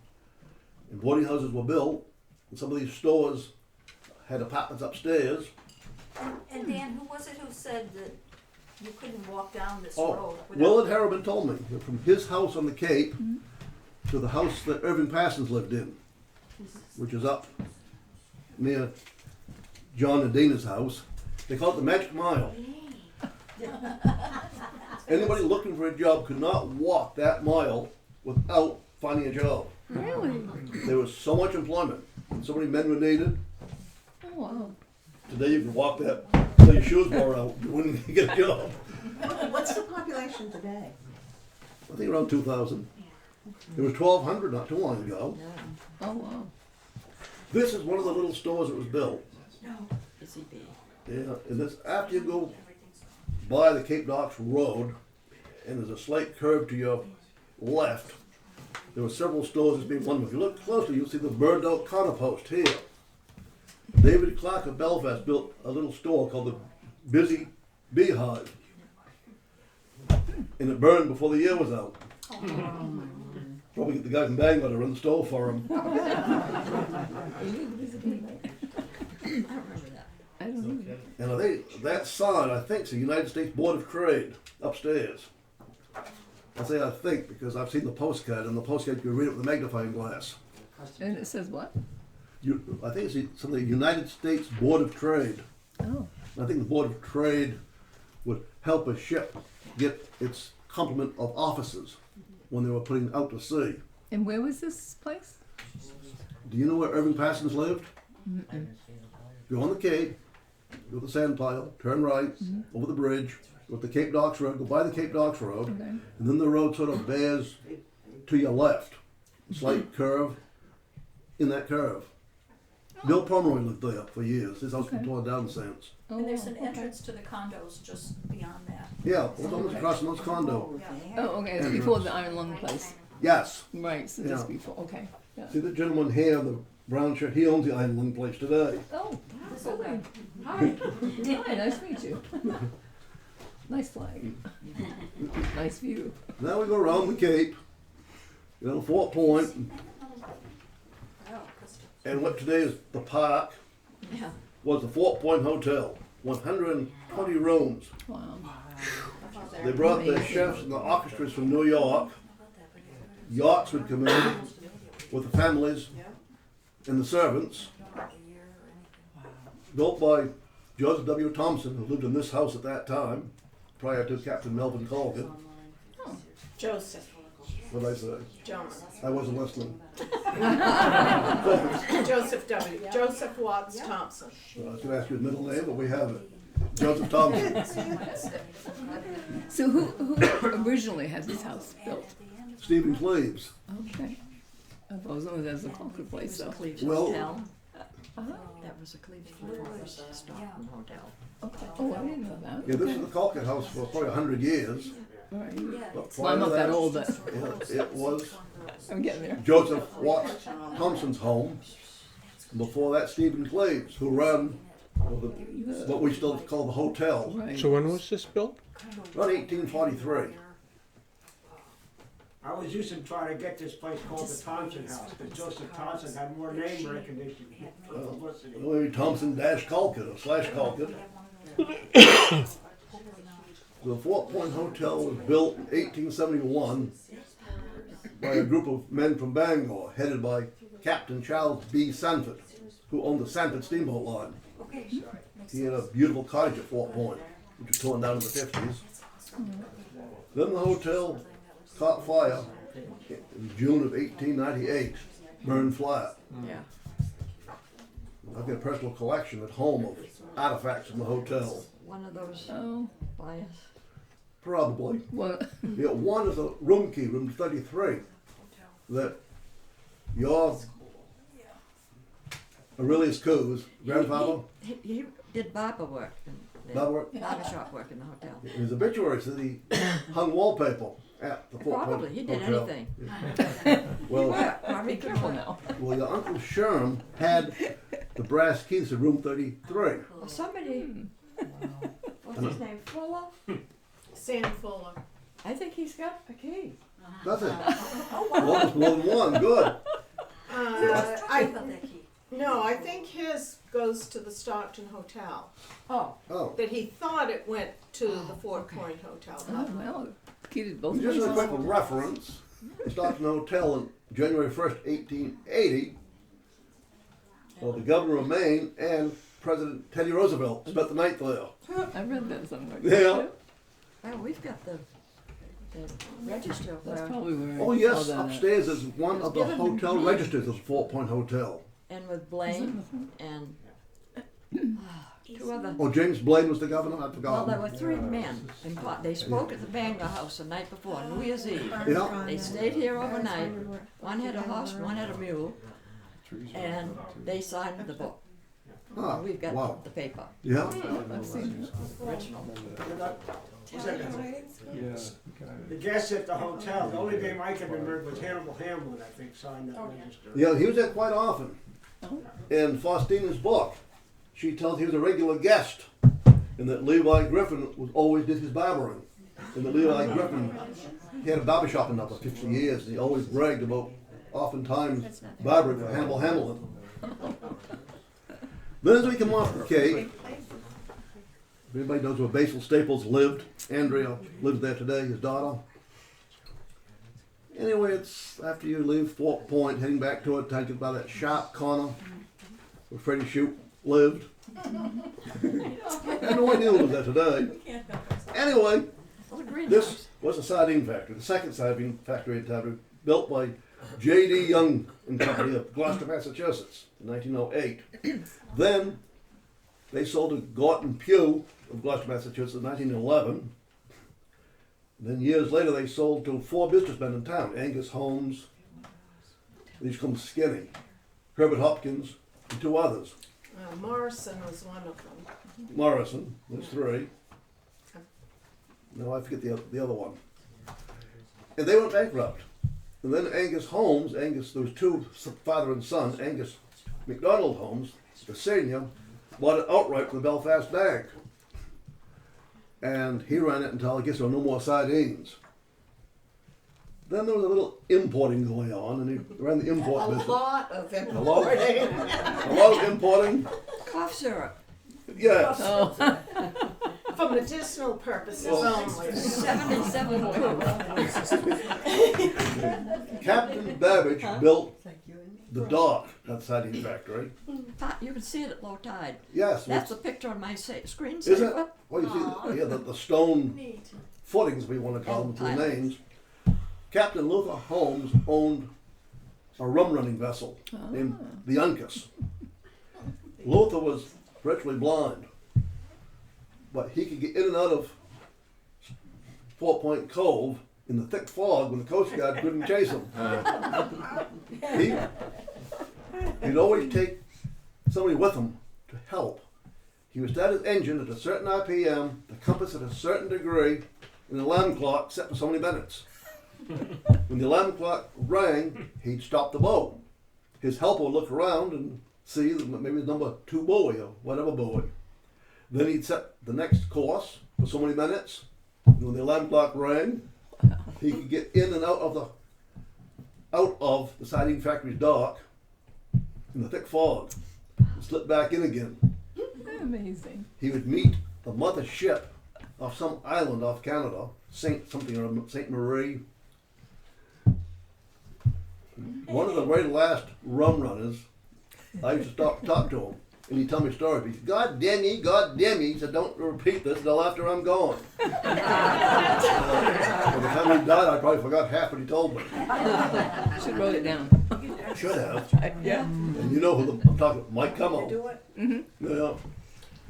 and boarding houses were built. And some of these stores had apartments upstairs. And Dan, who was it who said that you couldn't walk down this Oh, road? without- Willard Harriman told me that from his house on the Cape to the house that Irving Parsons lived in, which is up near John and Dana's house, they call it the Magic Mile. Anybody looking for a job could not walk that mile without finding a job. Really? There was so much employment, and so many men were needed. Oh, wow. Today you can walk that till your shoes wore out, you wouldn't get a job. What's the population today? I think around 2,000. There was 1,200 not too long ago. Oh, wow. This is one of the little stores that was built. Busy bee. Yeah, and this, after you go by the Cape Docks Road, and there's a slight curve to your left, there were several stores as being one. If you look closely, you'll see the burned out corner post here. David Clark of Belfast built a little store called the Busy Beehive. And it burned before the year was out. Probably get the guy from Bangor to run the store for him. I don't remember that. I don't either. And I think that sign, I think, is the United States Board of Trade upstairs. I say I think because I've seen the postcard, and the postcard you can read it with a magnifying glass. And it says what? I think it's something the United States Board of Trade. Oh. I think the Board of Trade would help a ship get its complement of officers when they were putting out to sea. And where was this place? Do you know where Irving Parsons lived? Go on the Cape, go to the sand pile, turn right, over the bridge, go to the Cape Docks Road, go by the Cape Docks Road, Okay. and then the road sort of bears to your left. Slight curve in that curve. Bill Pomeroy lived there for years. His house was Okay. torn down since. And there's an okay. entrance to the condos just beyond that. Yeah, it was almost across from those condo. Oh, okay, it's before the Iron Lung place. Yes. Right, so just Yeah. before, okay. Yeah. See the gentleman here, the brown shirt, he owns the Iron Lung place today. Oh, okay. Hi. Hi, nice to meet you. Nice flag. Nice view. Now we go around the Cape, you know, Fort Point, and what today is the park Yeah. was the Fort Point Hotel, 120 rooms. Wow. They brought their chefs and the orchestras from New York. Yachts would come in with the families and the servants. Built by Joseph W. Thompson, who lived in this house at that time, prior to Captain Melvin Colgan. Joseph, What did I say? John, I wasn't listening. Joseph Watts Thompson. I was going to ask you his middle name, but we have it. Joseph Thompson. So who originally had this house built? Stephen Cleaves. Okay. I was known as a Concord place, The so. Cleves Well- Hotel. Uh-huh. That was the Cleves before it was the Stockton Hotel. Okay. Oh, I didn't know that. Yeah, this Okay. is the Colquitt House for probably 100 years. All right. But Well, I'm not that old, but It was I'm getting there. Joseph Watts Thompson's home. And before that, Stephen Cleaves, who ran what we still call the hotel, Right. So when was this built? around 1843. I was used to try to get this place called the Thompson House, because Joseph Thompson had more name recognition for publicity. Louis Thompson Colquitt or / Colquitt. The Fort Point Hotel was built in 1871 by a group of men from Bangor, headed by Captain Charles B. Sanford, who owned the Sanford Steamboat Line. He had a beautiful cottage at Fort Point, which was torn down in the 50s. Then the hotel caught fire in June of 1898, burned flat. Yeah. I've got a personal collection at home of artifacts from the hotel. One of those Oh, bias. Probably. well, Yeah, one is a room key, room 33, that your Aurelius Coe's grandfather, He did barber work. Barber, Barber shop work in the hotel. his obituary said he hung wallpaper at the Fort Probably, Point he did Hotel. anything. Well, Probably be careful now. well, your Uncle Sherm had the brass keys to room 33. Well, somebody, what's his name, Fuller? Sam Fuller. I think he's got a key. That's it. Well, it's more than one, good. I think his goes to the Stockton Hotel. Oh, Oh, That he thought it went to the Fort Point Hotel. Oh, well, key to both just a places. quick reference, the Stockton Hotel on January 1st, 1880, well, the governor of Maine and President Teddy Roosevelt spent the night there. I read that somewhere. Yeah. well, we've got the register That's there. probably where. Oh I yes, saw that. upstairs is one of the hotel registers of Fort Point Hotel. And with Blaine and two other. Oh, James Blaine was the governor? I'd Well, there forgotten. were three men. They spoke at the Bangor House the night before, New Year's Eve. Yeah. They stayed here overnight. One had a horse, one had a mule, and they signed the book. Ah, We've got wow. the paper, Yeah. I've seen it. original. Yeah. The guests at the hotel, the only name I can remember was Hannibal Hamlin, I think, signed that register. Yeah, he was there quite often. Oh. In Faustina's book, she tells he was a regular guest, and that Levi Griffin was always did his barbering. And that Levi Griffin, he had a barber shop in for 50 years, and he always bragged about oftentimes barbering for Hannibal Hamlin. Then as we come off the Cape, if anybody knows where Basil Staples lived, Andrea lives there today, his daughter. Anyway, it's after you leave Fort Point, heading back to it, taking by that sharp corner where Freddie Shoup lived. I had no idea he was there today. Anyway, Well, the greenhouse. this was a sardine factory, the second sardine factory in town, built by J.D. Young and Company of Gloucester, Massachusetts, in 1908. Then they sold to Gorton Pugh of Gloucester, Massachusetts, in 1911. Then years later, they sold to four businessmen in town: Angus Holmes, these come Skinny, Herbert Hopkins, and two others. Morrison was one of them. Morrison, there's three. No, I forget the other one. And they went bankrupt. And then Angus Holmes, there was two, father and son, Angus MacDonald Holmes, the senior, bought it outright from the Belfast Bank. And he ran it until I guess there were no more sardines. Then there was a little importing going on, and he ran the import business. A lot of A importing. lot of importing. Cough syrup. Yes. For medicinal purposes Well, only. 77 Captain Babbage built the dock at the sardine factory. You can see it at low tide. Yes. That's a picture on my screen. Is it? Well, you see, the stone footings, we want to call them, two names. Captain Luther Holmes owned a rum running vessel named the Uncas. Luther was virtually blind, but he could get in and out of 4 Point Cove in the thick fog when the Coast Guard couldn't chase him. He'd always take somebody with him to help. He would start his engine at a certain RPM, the compass at a certain degree, and the alarm clock set for so many minutes. When the alarm clock rang, he'd stop the boat. His helper would look around and see that maybe the number 2 buoy or whatever buoy. Then he'd set the next course for so many minutes. And when the alarm clock rang, he could get in and out of the sardine factory's dock in the thick fog and slip back in again. Amazing. He would meet the mother ship off some island off Canada, Saint Marie. One of the very last rum runners, I used to stop and talk to him, and he'd tell me stories. He'd say, God damn ye, he said, don't repeat this until after I'm gone. By the time he died, I probably forgot half what he told me. Should wrote it down. Should have. Yeah. And you know who I'm talking about, Mike Cummo. Yeah.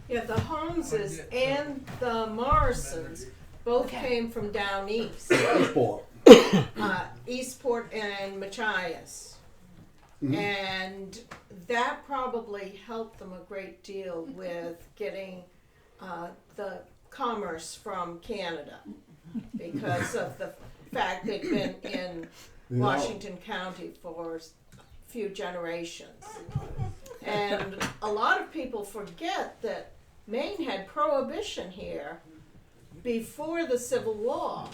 Yeah, the Holmeses and the Morrisons both came from down east. Eastport. Eastport and Machias. Mhm. And that probably helped them a great deal with getting the commerce from Canada because of the fact they'd been in Washington County for a few generations. And a lot of people forget that Maine had prohibition here before the Civil War.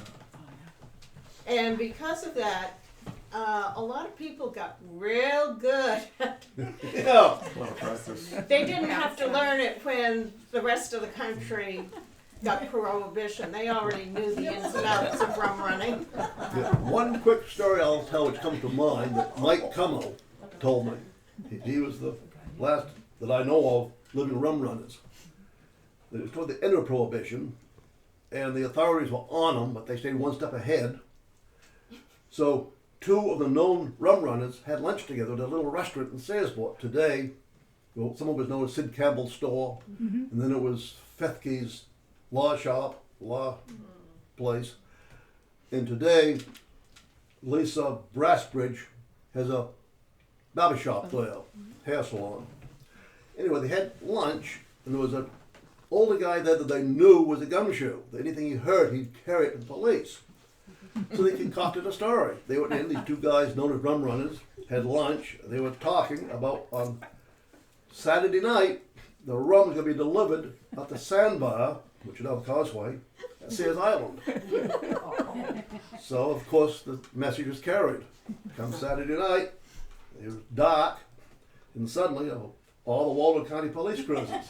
And because of that, a lot of people got real good. Yeah. A lot of practice. They didn't have to learn it when the rest of the country got prohibition. They already knew the ins and outs of rum running. Yeah. One quick story I'll tell which comes to mind that Mike Cummo told me. He was the last that I know of living rum runners. It was toward the end of Prohibition, and the authorities were on them, but they stayed one step ahead. So 2 of the known rum runners had lunch together at a little restaurant in Sayersport. Today, well, some of it was known as Sid Campbell's store, and then it was Fethke's law place. And today, Lisa Brassbridge has a barber shop there, hair salon. Anyway, they had lunch, and there was an older guy there that they knew was a gumshoe. Anything he heard, he'd carry it to the police. So they concocted a story. They went in, these 2 guys known as rum runners, had lunch. They were talking about on Saturday night, the rum was going to be delivered at the sandbar, which is on the causeway, at Sears Island. So, of course, the message was carried. Come Saturday night, it was dark, and suddenly all the Waldo County police cruisers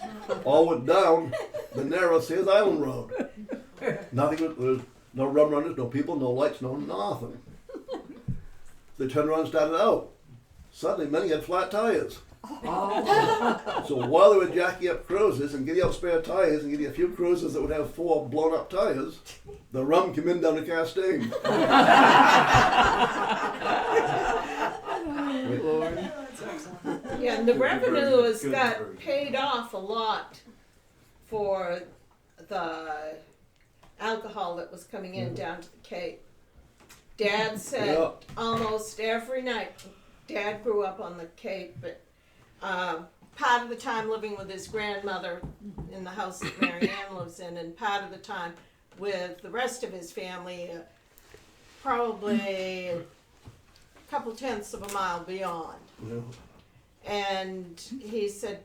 all went down the narrow Sears Island Road. Nothing, there was no rum runners, no people, no lights, no nothing. They turned around and started out. Suddenly, many had flat tires. So while they were jacking up cruisers and getting out spare tires and getting a few cruisers that would have 4 blown up tires, the rum came in down to Castine. Yeah, and the revenues got paid off a lot for the alcohol that was coming in down to the Cape. Dad said almost every night, Dad grew up on the Cape, but part of the time living with his grandmother in the house that Mary Ann lives in, and part of the time with the rest of his family, probably a couple tenths of a mile beyond. Yeah. And he said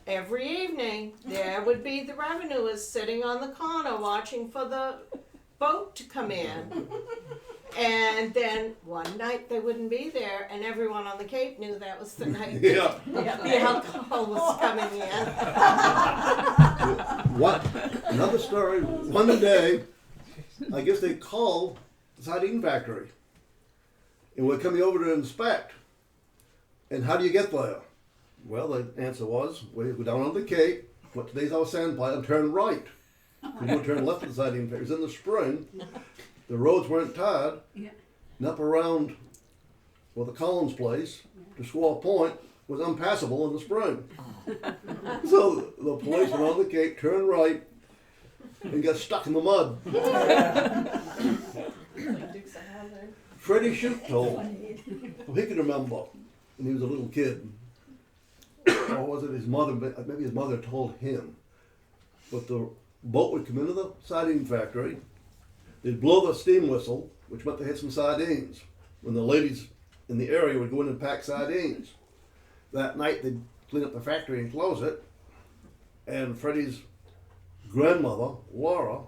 every evening there would be the revenuers sitting on the corner watching for the boat to come in. And then one night they wouldn't be there, and everyone on the Cape knew that was the night Yeah. the alcohol was coming in. What? Another story. One day, I guess they called the sardine factory, and we're coming over to inspect. And how do you get there? Well, the answer was, we go down on the Cape, what today's our sand pile, and turn right. We would turn left at the sardine factory. It was in the spring. The roads weren't tarred. Yeah. And up around, well, the Collins place to Squaw Point was unpassable in the spring. So the police went on the Cape, turned right, and got stuck in the mud. Freddie Shoup told, well, he could remember when he was a little kid. Or was it his mother? Maybe his mother told him. But the boat would come into the sardine factory. They'd blow the steam whistle, which meant they had some sardines. When the ladies in the area would go in and pack sardines. That night they'd clean up the factory and close it. And Freddie's grandmother, Laura,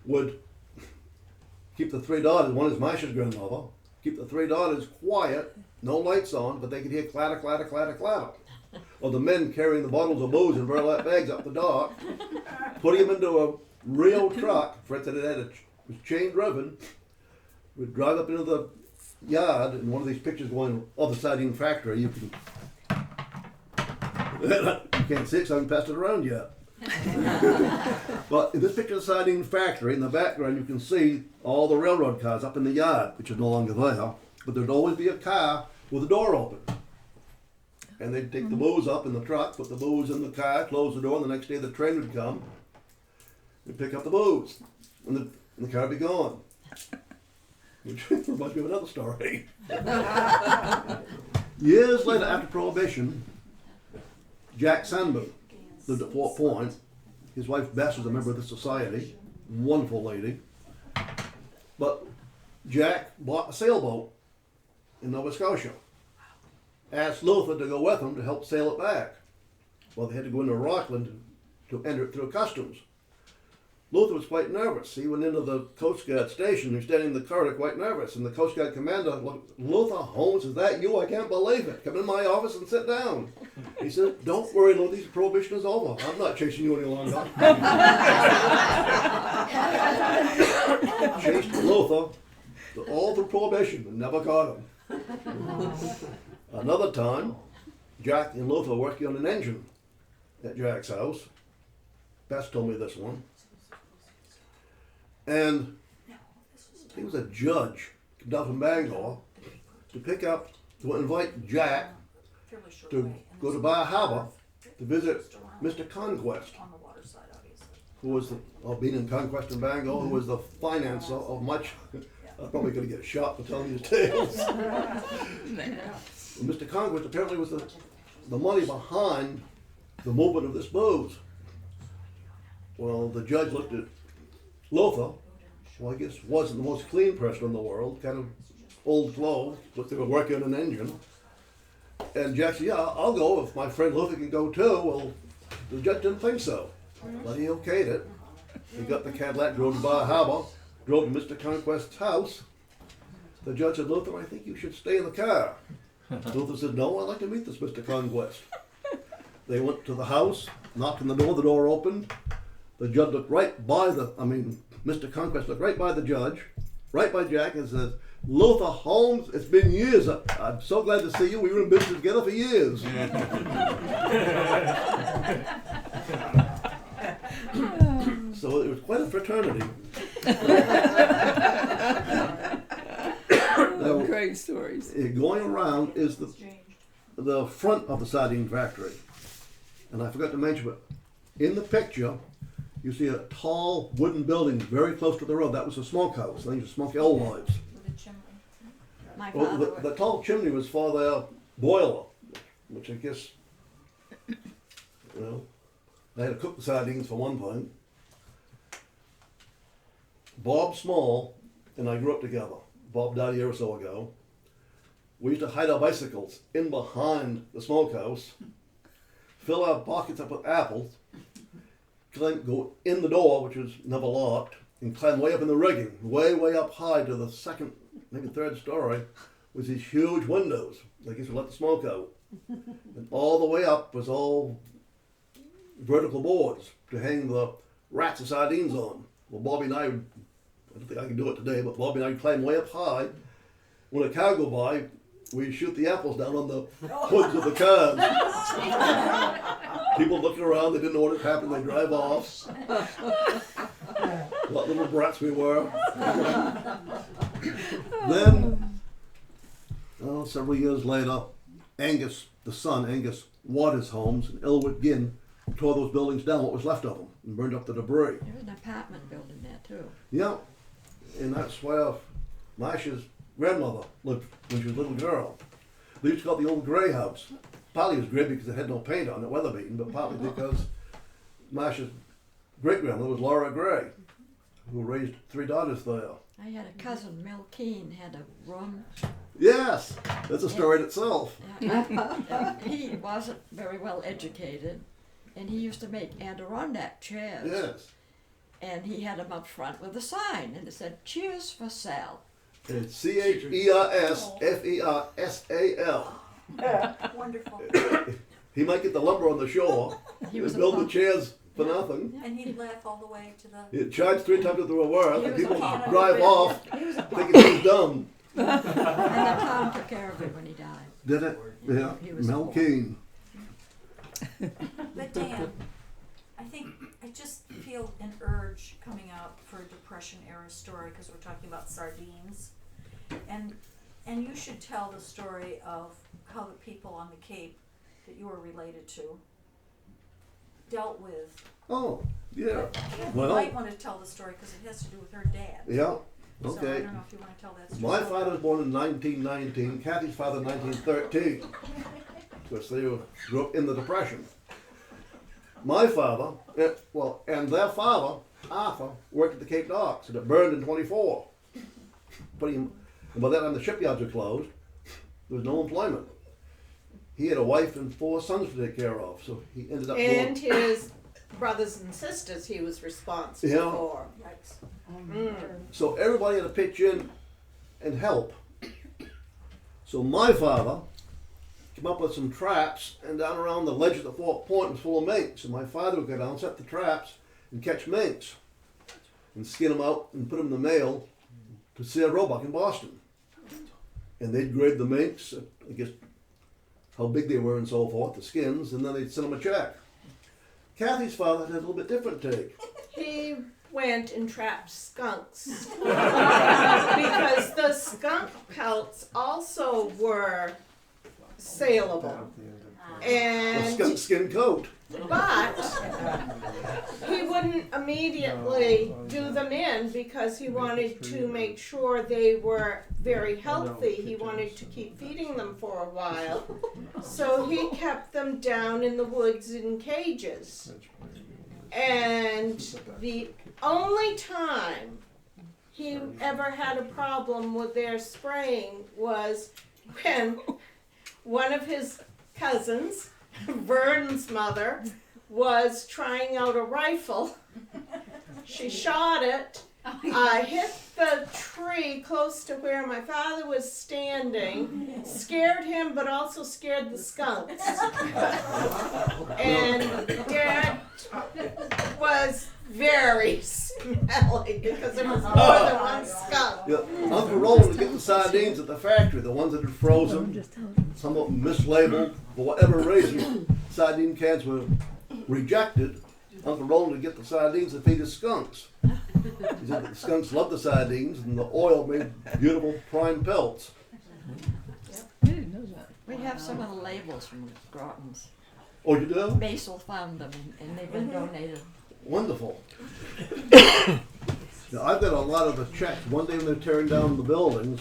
would keep the three daughters, one is Masha's grandmother, keep the three daughters quiet, no lights on, but they could hear clatter, clatter, clatter, clatter. Or the men carrying the bottles of booze in burlap bags up the dock, putting them into a real truck, for instance, it was chain driven, we'd drive up into the yard, and one of these pictures going of the sardine factory, you can't see it, so I haven't passed it around yet. But in this picture of the sardine factory, in the background you can see all the railroad cars up in the yard, which is no longer there, but there'd always be a car with the door open. And they'd take the booze up in the truck, put the booze in the car, close the door, and the next day the train would come and pick up the booze, and the car would be gone. Which reminds me of another story. Years later, after Prohibition, Jack Sandburg lived at Fort Point. His wife Bess was a member of the society, wonderful lady. But Jack bought a sailboat in Nova Scotia. Asked Luther to go with him to help sail it back. Well, they had to go into Rockland to enter it through customs. Luther was quite nervous. He went into the Coast Guard station. He was standing in the corridor quite nervous. And the Coast Guard commander looked, Luther, Holmes, is that you? I can't believe it. Come in my office and sit down. He said, don't worry, Luther, prohibition is over. I'm not chasing you any longer. Chased Luther all through prohibition and never caught him. Another time, Jack and Luther were working on an engine at Jack's house. Bess told me this one. And he was a judge, came down from Bangor to invite Jack to go to Bar Harbor to visit Mr. Conquest, who was being in Conquest in Bangor, who was the financer of much. I'm probably going to get shot for telling these tales. Mr. Conquest apparently was the money behind the movement of this booze. Well, the judge looked at Luther, who I guess wasn't the most clean person in the world, kind of old clothes, but they were working on an engine. And Jack said, yeah, I'll go if my friend Luther can go too. Well, the judge didn't think so, but he okayed it. He got the Cadillac, drove to Bar Harbor, drove to Mr. Conquest's house. The judge said, Luther, I think you should stay in the car. Luther said, no, I'd like to meet this Mr. Conquest. They went to the house, knocked on the door opened. The judge looked Mr. Conquest looked right by the judge, right by Jack, and says, Luther Holmes, it's been years. I'm so glad to see you. We were in business together for years. So it was quite a fraternity. Now, Great stories. going around is the front of the sardine factory. And I forgot to mention, but in the picture, you see a tall wooden building very close to the road. That was a smokehouse. They used to smoke alewives. My Well, father the tall chimney was for their boiler, which I guess You know, I had to cook the sardines for one thing. Bob Small and I grew up together. Bob died a year or so ago. We used to hide our bicycles in behind the smokehouse, fill our pockets up with apples, go in the door, which was never locked, and climb way up in the rigging, way up high to the second, maybe third story, with these huge windows. I guess we let the smoke out. And all the way up was all vertical boards to hang the rats of sardines on. Well, Bobby and I don't think I can do it today, but Bobby and I climb way up high. When a car go by, we shoot the apples down on the hoods of the cars. People looking around, they didn't know what had happened, they drive off. What little brats we were. Then, several years later, Angus, the son, Angus Waters Homes in Elwood Ginn, tore those buildings down, what was left of them, and burned up the debris. There was an apartment building there too. Yeah, and that's where Masha's grandmother lived when she was a little girl. They used to call it the old grey house. Partly it was grey because it had no paint on it, weather beaten, but partly because Masha's great-grandmother was Laura Gray, who raised 3 daughters there. I had a cousin, Mel Keane, had a room. Yes, that's a story in itself. He wasn't very well educated, and he used to make Adirondack chairs. Yes. And he had them up front with a sign, and it said, "Cheers for Sal." It's CHERSFERSAL. Wonderful. He might get the lumber on the shore. He was build a the chairs for nothing. And he'd laugh all the way to the. It charged 3 times what they were worth, He and was a people piano drive player. off He was a thinking he was dumb. And the town took care of it when he died. Did it? Yeah. He was Mel poor. Keane. But Dan, I just feel an urge coming out for a Depression era story because we're talking about sardines, and you should tell the story of how the people on the Cape that you were related to dealt with. Oh, yeah. Kathy Well, might want to tell the story because it has to do with her dad. yeah. So I Okay. don't know if you want to tell that story. My father was born in 1919. Kathy's father in 1913. Because they grew up in the Depression. My father, and their father, Arthur, worked at the Cape Docks, and it burned in 24. And by that time the shipyards were closed. There was no employment. He had a wife and 4 sons to take care of, so he ended up And going. his brothers and sisters he was responsible Yeah. for. So everybody had to pitch in and help. So my father came up with some traps, and down around the ledge of the Fort Point was full of minks. And my father would go down, set the traps, and catch minks, and skin them out and put them in the mail to Sarah Roebuck in Boston. And they'd grade the minks, I guess how big they were and so forth, the skins, and then they'd send them a check. Kathy's father had a little bit different take. He went and trapped skunks because the skunk pelts also were saleable. A And skunk skin coat. but he wouldn't immediately do them in because he wanted to make sure they were very healthy. He wanted to keep feeding them for a while. So he kept them down in the woods in cages. And the only time he ever had a problem with their spraying was when one of his cousins, Vern's mother, was trying out a rifle. She shot it, hit the tree close to where my father was standing, scared him but also scared the skunks. And Dad was very smelly because there was more than one skunk. Yeah, Uncle Roland would get the sardines at the factory, the ones that had frozen, some of them mislabeled. For whatever reason, sardine cans were rejected. Uncle Roland would get the sardines to feed his skunks. He said that the skunks loved the sardines, and the oil made beautiful prime pelts. I didn't know that. We have some of the labels from Groton's. Oh, you do? Basil found them, and they've been donated. Wonderful. Now, I've got a lot of the checks. One day when they're tearing down the buildings,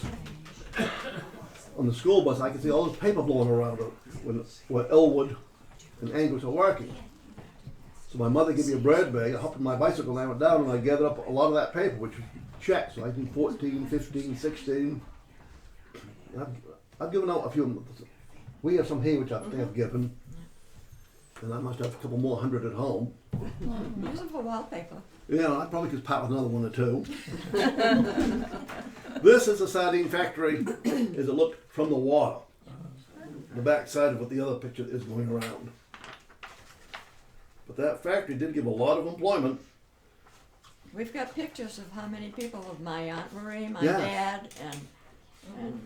on the school bus, I could see all this paper blowing around it where Elwood and Angus are working. So my mother gave me a bread bag, I hopped on my bicycle and I went down and I gathered up a lot of that paper, which was checks, 1914, 15, 16. I've given out a few. We have some here which I think I've given. And I must have a couple more hundred at home. Use them for wallpaper. Yeah, I probably could pat with another one or two. This is a sardine factory as it looked from the water. The back side of what the other picture is going around. But that factory did give a lot of employment. We've got pictures of how many people of my Aunt Marie, my Yeah. dad, and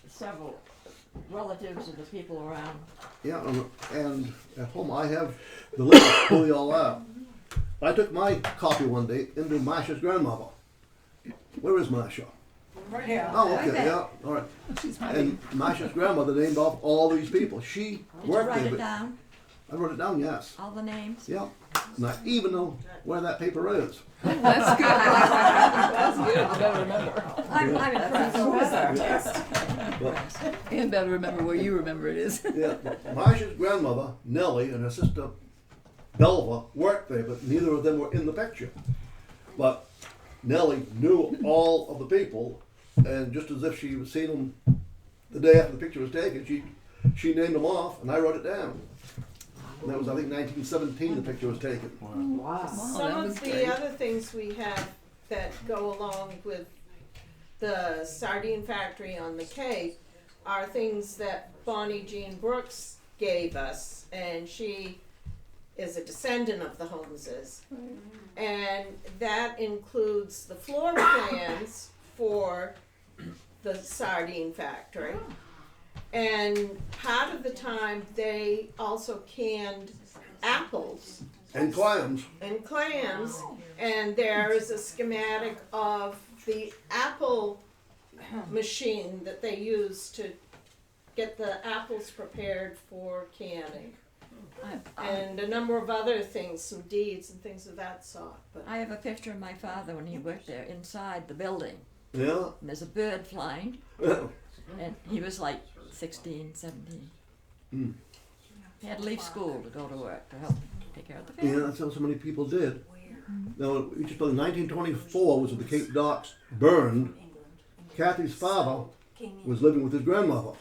several relatives of the people around. Yeah, and at home I have the list to pull you all out. I took my copy one day into Masha's grandmother. Where is Masha? Right here. Oh, okay, yeah, all right. She's And Masha's grandmother named off all these people. She Did you worked write there, it but down? I wrote it down, yes. All the names? Yeah, and I even know where that paper is. That's good. That's good. You better remember. I'm impressed. But, And better remember where you remember it is. yeah, Masha's grandmother, Nellie, and her sister, Belva, worked there, but neither of them were in the picture. But Nellie knew all of the people, and just as if she was seeing them the day after the picture was taken, she named them off, and I wrote it down. And that was, I think, 1917 the picture was taken. Wow, Some that was of the great. other things we have that go along with the sardine factory on the Cape are things that Bonnie Jean Brooks gave us, and she is a descendant of the Holmeses. And that includes the floor plans for the sardine factory. And part of the time they also canned apples And clams. and clams, and there is a schematic of the apple machine that they use to get the apples prepared for canning, and a number of other things, some deeds and things of that sort. But I have a picture of my father when he worked there inside the building. Yeah. And there's a bird flying, and he was like 16, 17. Mm. He had to leave school to go to work to help take care of the Yeah, family. that's how so many people did. Now, we just in 1924 was when the Cape Docks burned. Kathy's father was living with his grandmother.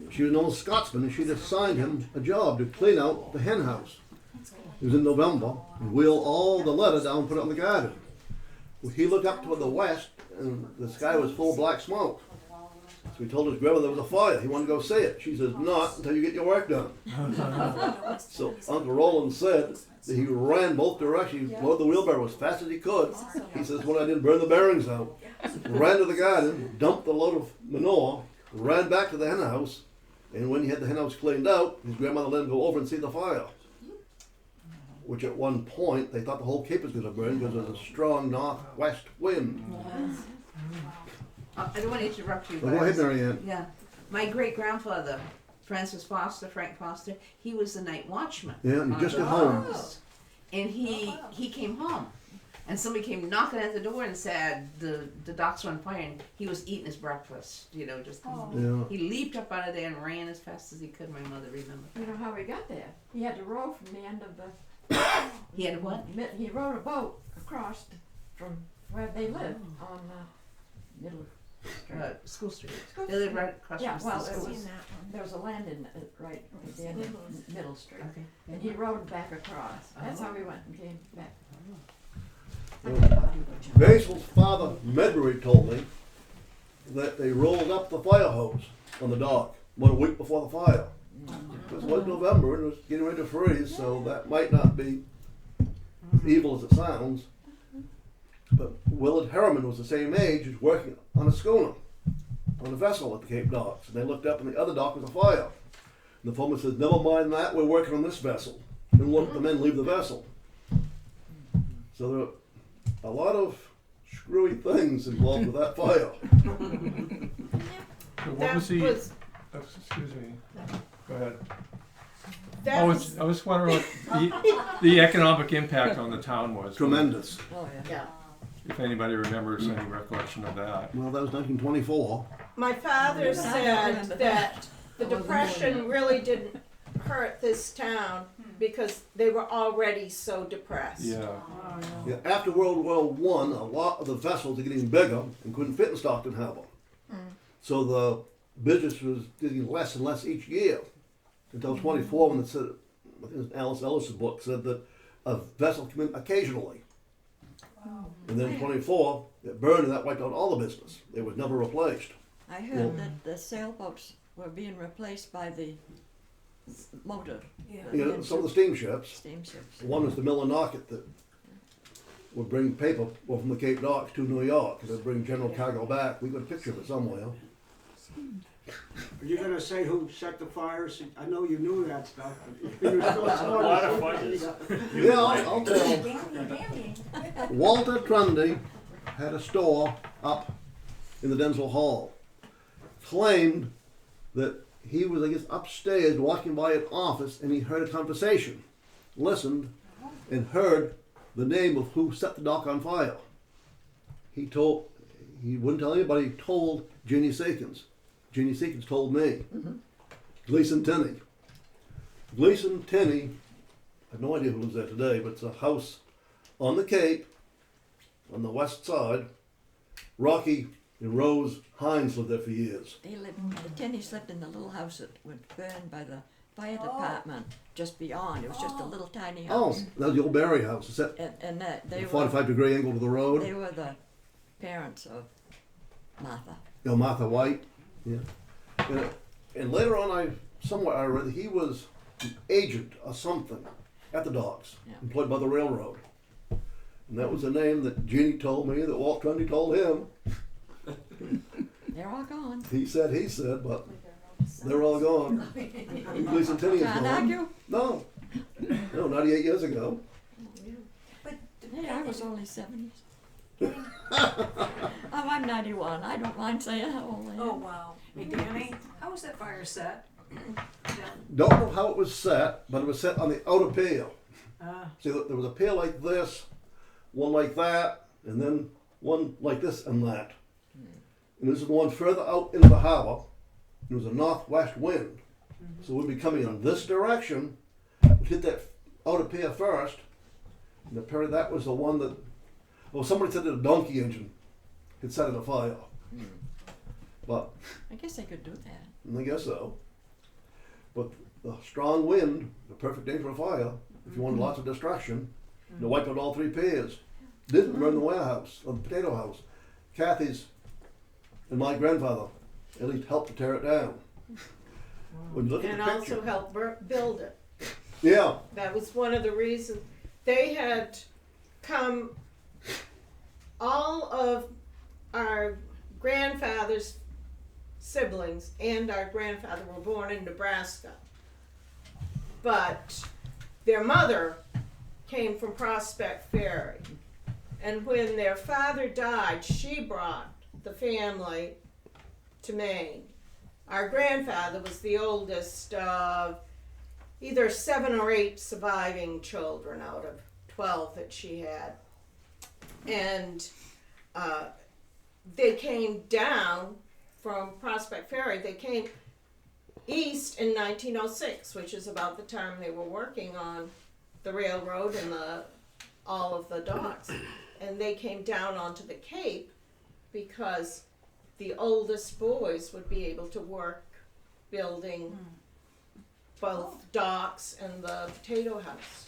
She was an old Scotsman, and she'd assigned him a job to clean out the hen house. It was in November, and wheel all the leather down and put it in the garden. Well, he looked up toward the west, and the sky was full of black smoke. So he told his grandmother there was a fire. He wanted to go see it. She says, "Not until you get your work done." So Uncle Roland said that he ran both directions. He loaded the wheelbarrow as fast as he could. He says, "When I didn't burn the bearings out," ran to the garden, dumped the load of manure, ran back to the hen house, and when he had the hen house cleaned out, his grandmother let him go over and see the fire. Which at one point they thought the whole Cape was going to burn because there was a strong northwest wind. I don't want to interrupt you, Well, but go ahead, Mary Ann. yeah, my great grandfather, Frank Foster, he was the night watchman. Yeah, and on just the got home. docks. And he came home, and somebody came knocking at the door and said the docks were on fire, and he was eating his breakfast. Just Yeah. he leaped up out of there and ran as fast as he could. My mother remembered. You know how he got there? He had to row from the end of the. He had what? He rowed a boat across from where they lived on Middle. School Street. They lived right across Yeah, from well, the it school. was, there was a landing right at the end of Middle Street. Okay. And he rowed back across. That's how we went and came back. Basil's father, Medbury, told me that they rolled up the fire hose on the dock about a week before the fire. It was November and it was getting ready to freeze, so that might not be evil as it sounds. But Willard Harriman was the same age, was working on a schooner, on a vessel at the Cape Docks. And they looked up and the other dock was afire. And the foreman said, "Never mind that, we're working on this vessel." And let the men leave the vessel. So there are a lot of screwy things involved with that fire. So what that was the, was excuse me, go ahead. that was I was wondering what the economic impact on the town was. Tremendous. Oh, yeah. yeah. If anybody remembers any recollection of that. Well, that was 1924. My father said that the Depression really didn't hurt this town because they were already so depressed. Yeah. Yeah, after World War One, a lot of the vessels are getting bigger and couldn't fit in Stockton Harbor. So the business was getting less and less each year until 24 when it said, I think it was Alice Ellis's book, said that a vessel came in occasionally. And then 24, it burned and that wiped out all the business. It was never replaced. I heard that the sailboats were being replaced by the motor. Yeah. You know, some of the steamships, Steamships. one was the Millinocket that would bring paper from the Cape Docks to New York. They'd bring general cargo back. We got a picture of it somewhere. Are you gonna say who set the fires? I know you knew that stuff. But you still A lot of fighters. Yeah, I'll tell. Dandy. Walter Trundy had a store up in the Denzil Hall. Claimed that he was, I guess, upstairs walking by an office and he heard a conversation. Listened and heard the name of who set the dock on fire. He wouldn't tell anybody, he told Jeannie Seekins. Jeannie Seekins told me. Gleason Tenney. Gleason Tenney, I have no idea who lives there today, but it's a house on the Cape, on the west side. Rocky and Rose Hines lived there for years. The Tennys lived in the little house that was burned by the fire department just beyond. It was just a little tiny Oh, house. that was the old Barry house. It's at And they the were 45-degree angle to the road. they were the parents of Martha. You know, Martha White. Yeah. And later on, somewhere I read that he was an agent or something at the docks, Yeah. employed by the railroad. And that was the name that Jeannie told me, that Walt Trundy told him. They're all gone. He said, but they're all gone. Gleason Tenney is Can't gone. argue. No, 98 years ago. But Hey, I was only 70. Oh, I'm 91. I don't mind saying how old I am. oh wow. Hey Danny, how was that fire set? Don't know how it was set, but it was set on the outer pier. See, there was a pier like this, one like that, and then one like this and that. And this is the one further out into the harbor. It was a northwest wind. So we'd be coming in this direction, we'd hit that outer pier first, and apparently that was the one that, well, somebody said that a donkey engine had set it afire. But I guess they could do that. I guess so. But the strong wind, the perfect day for a fire, if you wanted lots of destruction, to wipe out all three piers. Didn't burn the warehouse, or the potato house. Kathy's and my grandfather at least helped to tear it down. When you look at And the picture. also help build it. Yeah. That was one of the reasons they had come. All of our grandfather's siblings and our grandfather were born in Nebraska, but their mother came from Prospect Ferry, and when their father died, she brought the family to Maine. Our grandfather was the oldest of either 7 or 8 surviving children out of 12 that she had. And they came down from Prospect Ferry. They came east in 1906, which is about the time they were working on the railroad and all of the docks. And they came down onto the Cape because the oldest boys would be able to work building both docks and the potato house.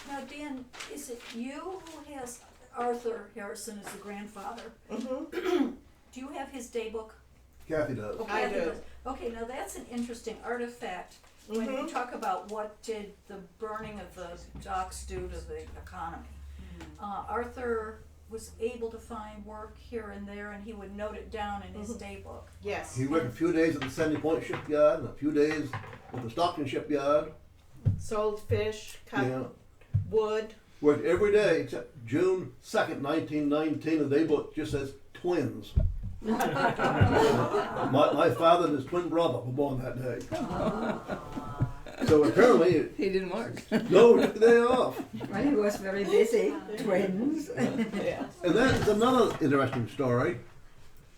Now Dan, is it you who has Arthur Harrison as the grandfather? Mm-hmm. Do you have his day book? Kathy does. Okay, I do. Okay, now that's an interesting artifact. When you talk about what did the burning of the docks do to the economy, Arthur was able to find work here and there, and he would note it down in his day book. Yes. He worked a few days at the Sandy Point shipyard and a few days at the Stockton shipyard. Sold fish, cut Yeah. wood. Worked every day except June 2nd, 1919. The day book just says twins. my father and his twin brother were born that day. So apparently, He didn't work. no, he took the day off. Well, he was very busy. Twins. Yes. And that is another interesting story.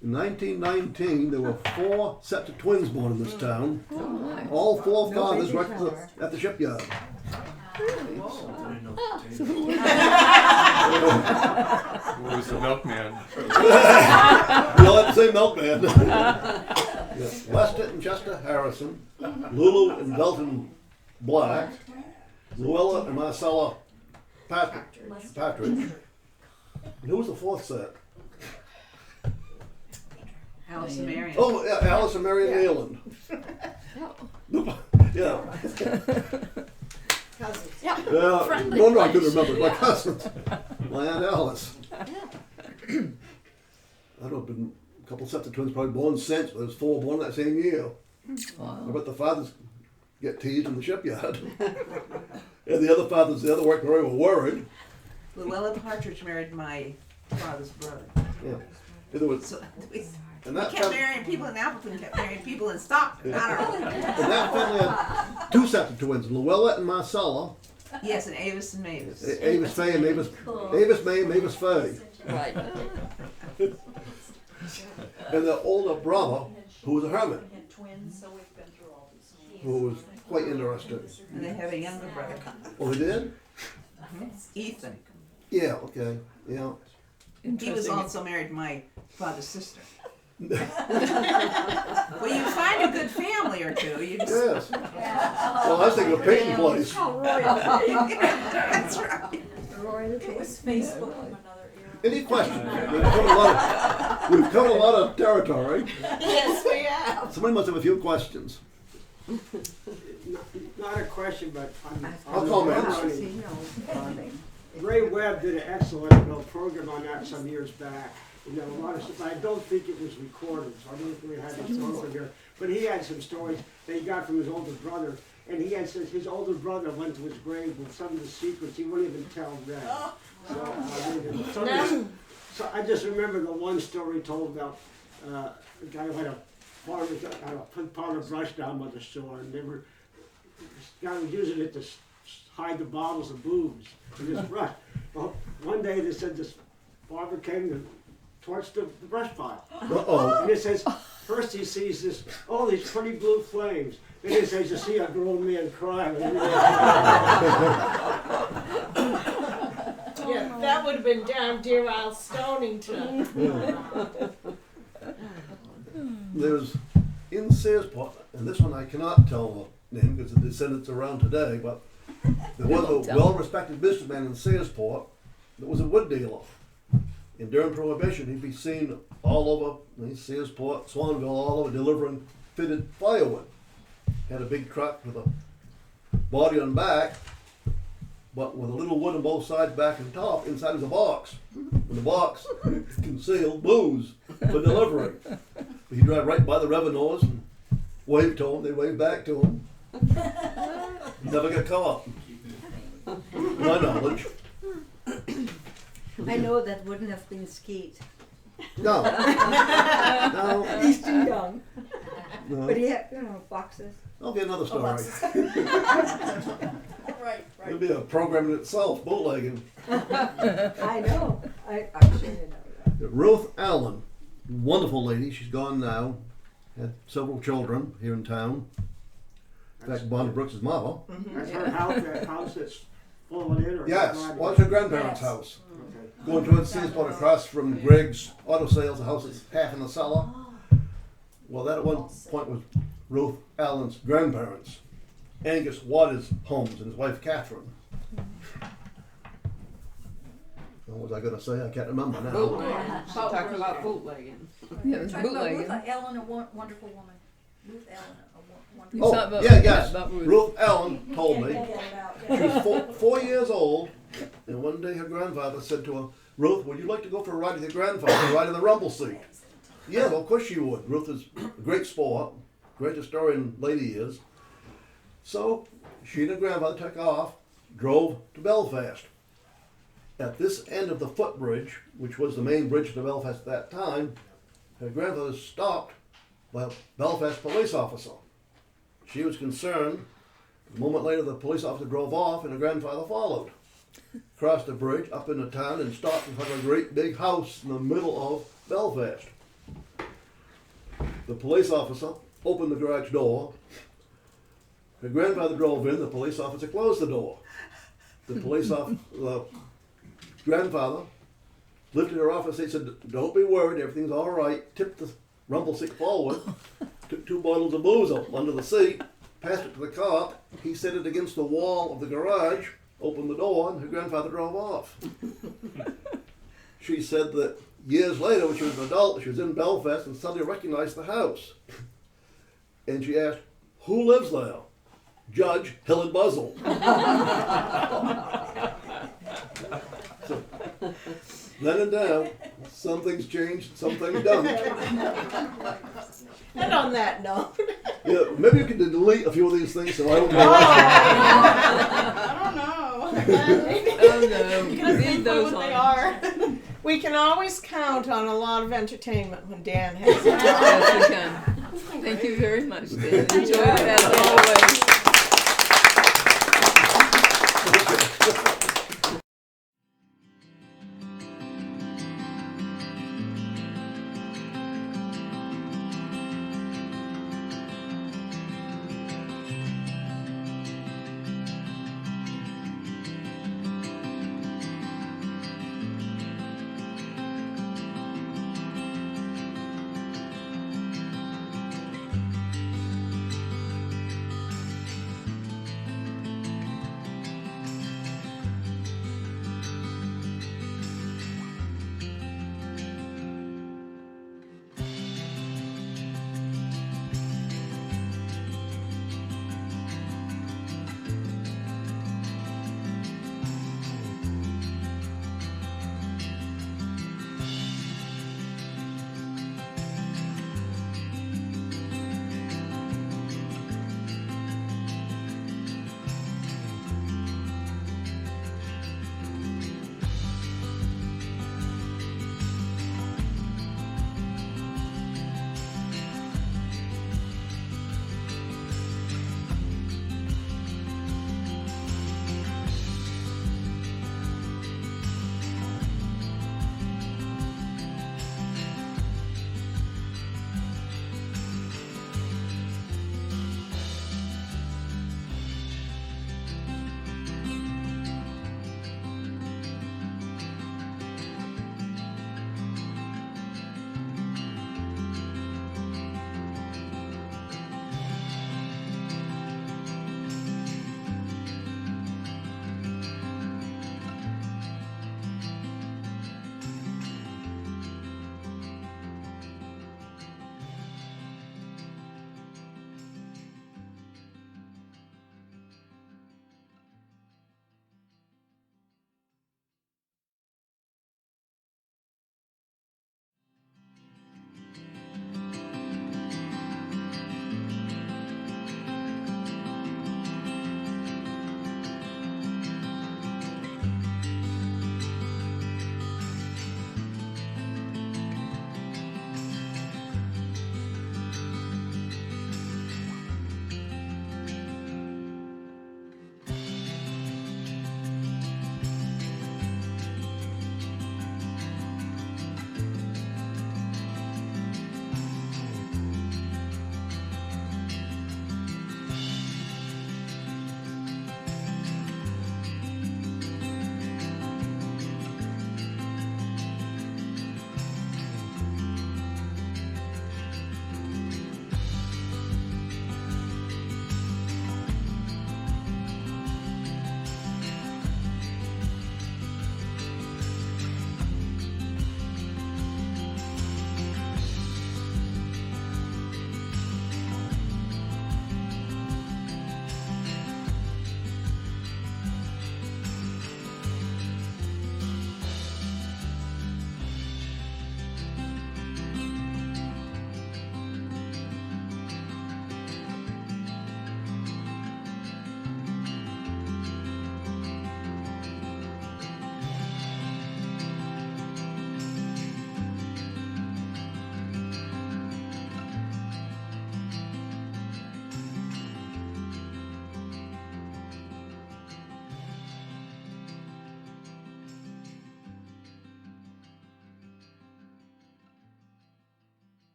In 1919, there were 4 sets of twins born in this town. Oh, my. All 4 No fathers baby worked shower. at the shipyard. Who was the milkman? We all have the same milkman. Yeah. Lester and Chester Harrison, Lulu and Belton Black, Luella and Marcella Patridge. And who was the 4th set? Alice and Marion. Oh, yeah, Alice and Marion Neyland. Yeah. Cousins. Yeah, no wonder I couldn't remember. My cousins. My Aunt Alice. I don't know, been a couple sets of twins probably born since, but there was 4 born that same year. I Wow. bet the fathers get teased in the shipyard. And the other fathers, the other worked very were worried. Luella Partridge married my father's brother. Yeah. And there was, So we and that kept family, marrying people in Appleton, kept marrying people in Stockton. I don't know. and that family had 2 sets of twins, Luella and Marcella. Yes, and Avis and Mavis. Avis Faye and Avis May and Mavis Faye. Right. And their older brother, who was a hermit, We had twins, so we've been through all these names. who was quite interesting. And they have a younger brother, Oh, they did? Ethan. Yeah, okay, yeah. He was Interesting. also married to my father's sister. Well, you find a good family or two. You just Yes. Well, I was thinking of Peyton Place. that's right. It was Facebook from another era. Any questions? We've covered a lot of territory. Yes, we have. Somebody must have a few questions. Not a question, but I'll comment. Ray Webb did an excellent program on that some years back. You know, a lot of stuff. I don't think it was recorded, so I don't think we had it program here. But he had some stories that he got from his older brother, and he had said his older brother went to his grave with some of the secrets he wouldn't even tell Ray. So I just remember the one story told about a guy who had a put a brush down by the shore, and they were this guy was using it to hide the bottles of booze in his brush. Well, one day they said this barber came to torch the brush pile. Uh-oh. And it says, first he sees this, oh, these pretty blue flames. Then he says, you see a grown man crying. Yeah, that would have been down Deer Isle Stonington. There's in Searsport, and this one I cannot tell the name because the descendants are around today, but there was a well-respected businessman in Searsport that was a wood dealer. And during Prohibition, he'd be seen all over Searsport, Swanville, all over delivering fitted firewood. Had a big truck with a body on back, but with a little wood on both sides, back and top. Inside was a box. And the box concealed booze for delivery. He'd drive right by the revenuers and wave to them. They'd wave back to him. He'd never get caught. To my knowledge. I know that wouldn't have been Skeet. No. No. He's too young. No. But he had, boxes. I'll get another story. Right, It'll be a program in itself, bootlegging. I know. I'm sure you know that. Ruth Allen, wonderful lady. She's gone now. Had several children here in town. In fact, Bonda Brooks' mother. That's her house, that house that's fallen in? Or Yes, divided? well, it's her grandparents' house. Okay. Going towards Searsport across from Greg's Auto Sales, the house is half in the cellar. Well, that at one point was Ruth Allen's grandparents. Angus Waters Holmes and his wife Catherine. What was I going to say? I can't remember now. Talking about bootlegging. Yeah, it was Talking about bootlegging. Ruth Ellen, a wonderful woman. Ruth Ellen, a wonderful You Oh, thought about- yeah, yes. about Ruth. Ruth Allen told me. Get it out. She was 4 years old, and one day her grandfather said to her, Ruth, would you like to go for a ride with your grandfather, ride in the rumble seat? Yeah, well, of course she would. Ruth is a great sport, great historian lady is. So she and her grandfather took off, drove to Belfast. At this end of the footbridge, which was the main bridge to Belfast at that time, her grandfather was stopped by a Belfast police officer. She was concerned. A moment later, the police officer drove off and her grandfather followed. Crossed the bridge, up into town, and stopped in front of a great big house in the middle of Belfast. The police officer opened the garage door. Her grandfather drove in. The police officer closed the door. The grandfather lifted her off and said, "Don't be worried, everything's all right." Tipped the rumble seat forward, took 2 bottles of booze up under the seat, passed it to the cop. He set it against the wall of the garage, opened the door, and her grandfather drove off. She said that years later, when she was an adult, she was in Belfast and suddenly recognized the house. And she asked, "Who lives there?" "Judge Helen Buzzle." So, then and now, some things changed, some things don't. And on that note, Yeah, maybe you can delete a few of these things so I don't I don't know. Oh no, You can read think those what they on. are. We can always count on a lot of entertainment when Dan has it. Yes, we can. Thank you very much, Dan. Enjoyed it as always.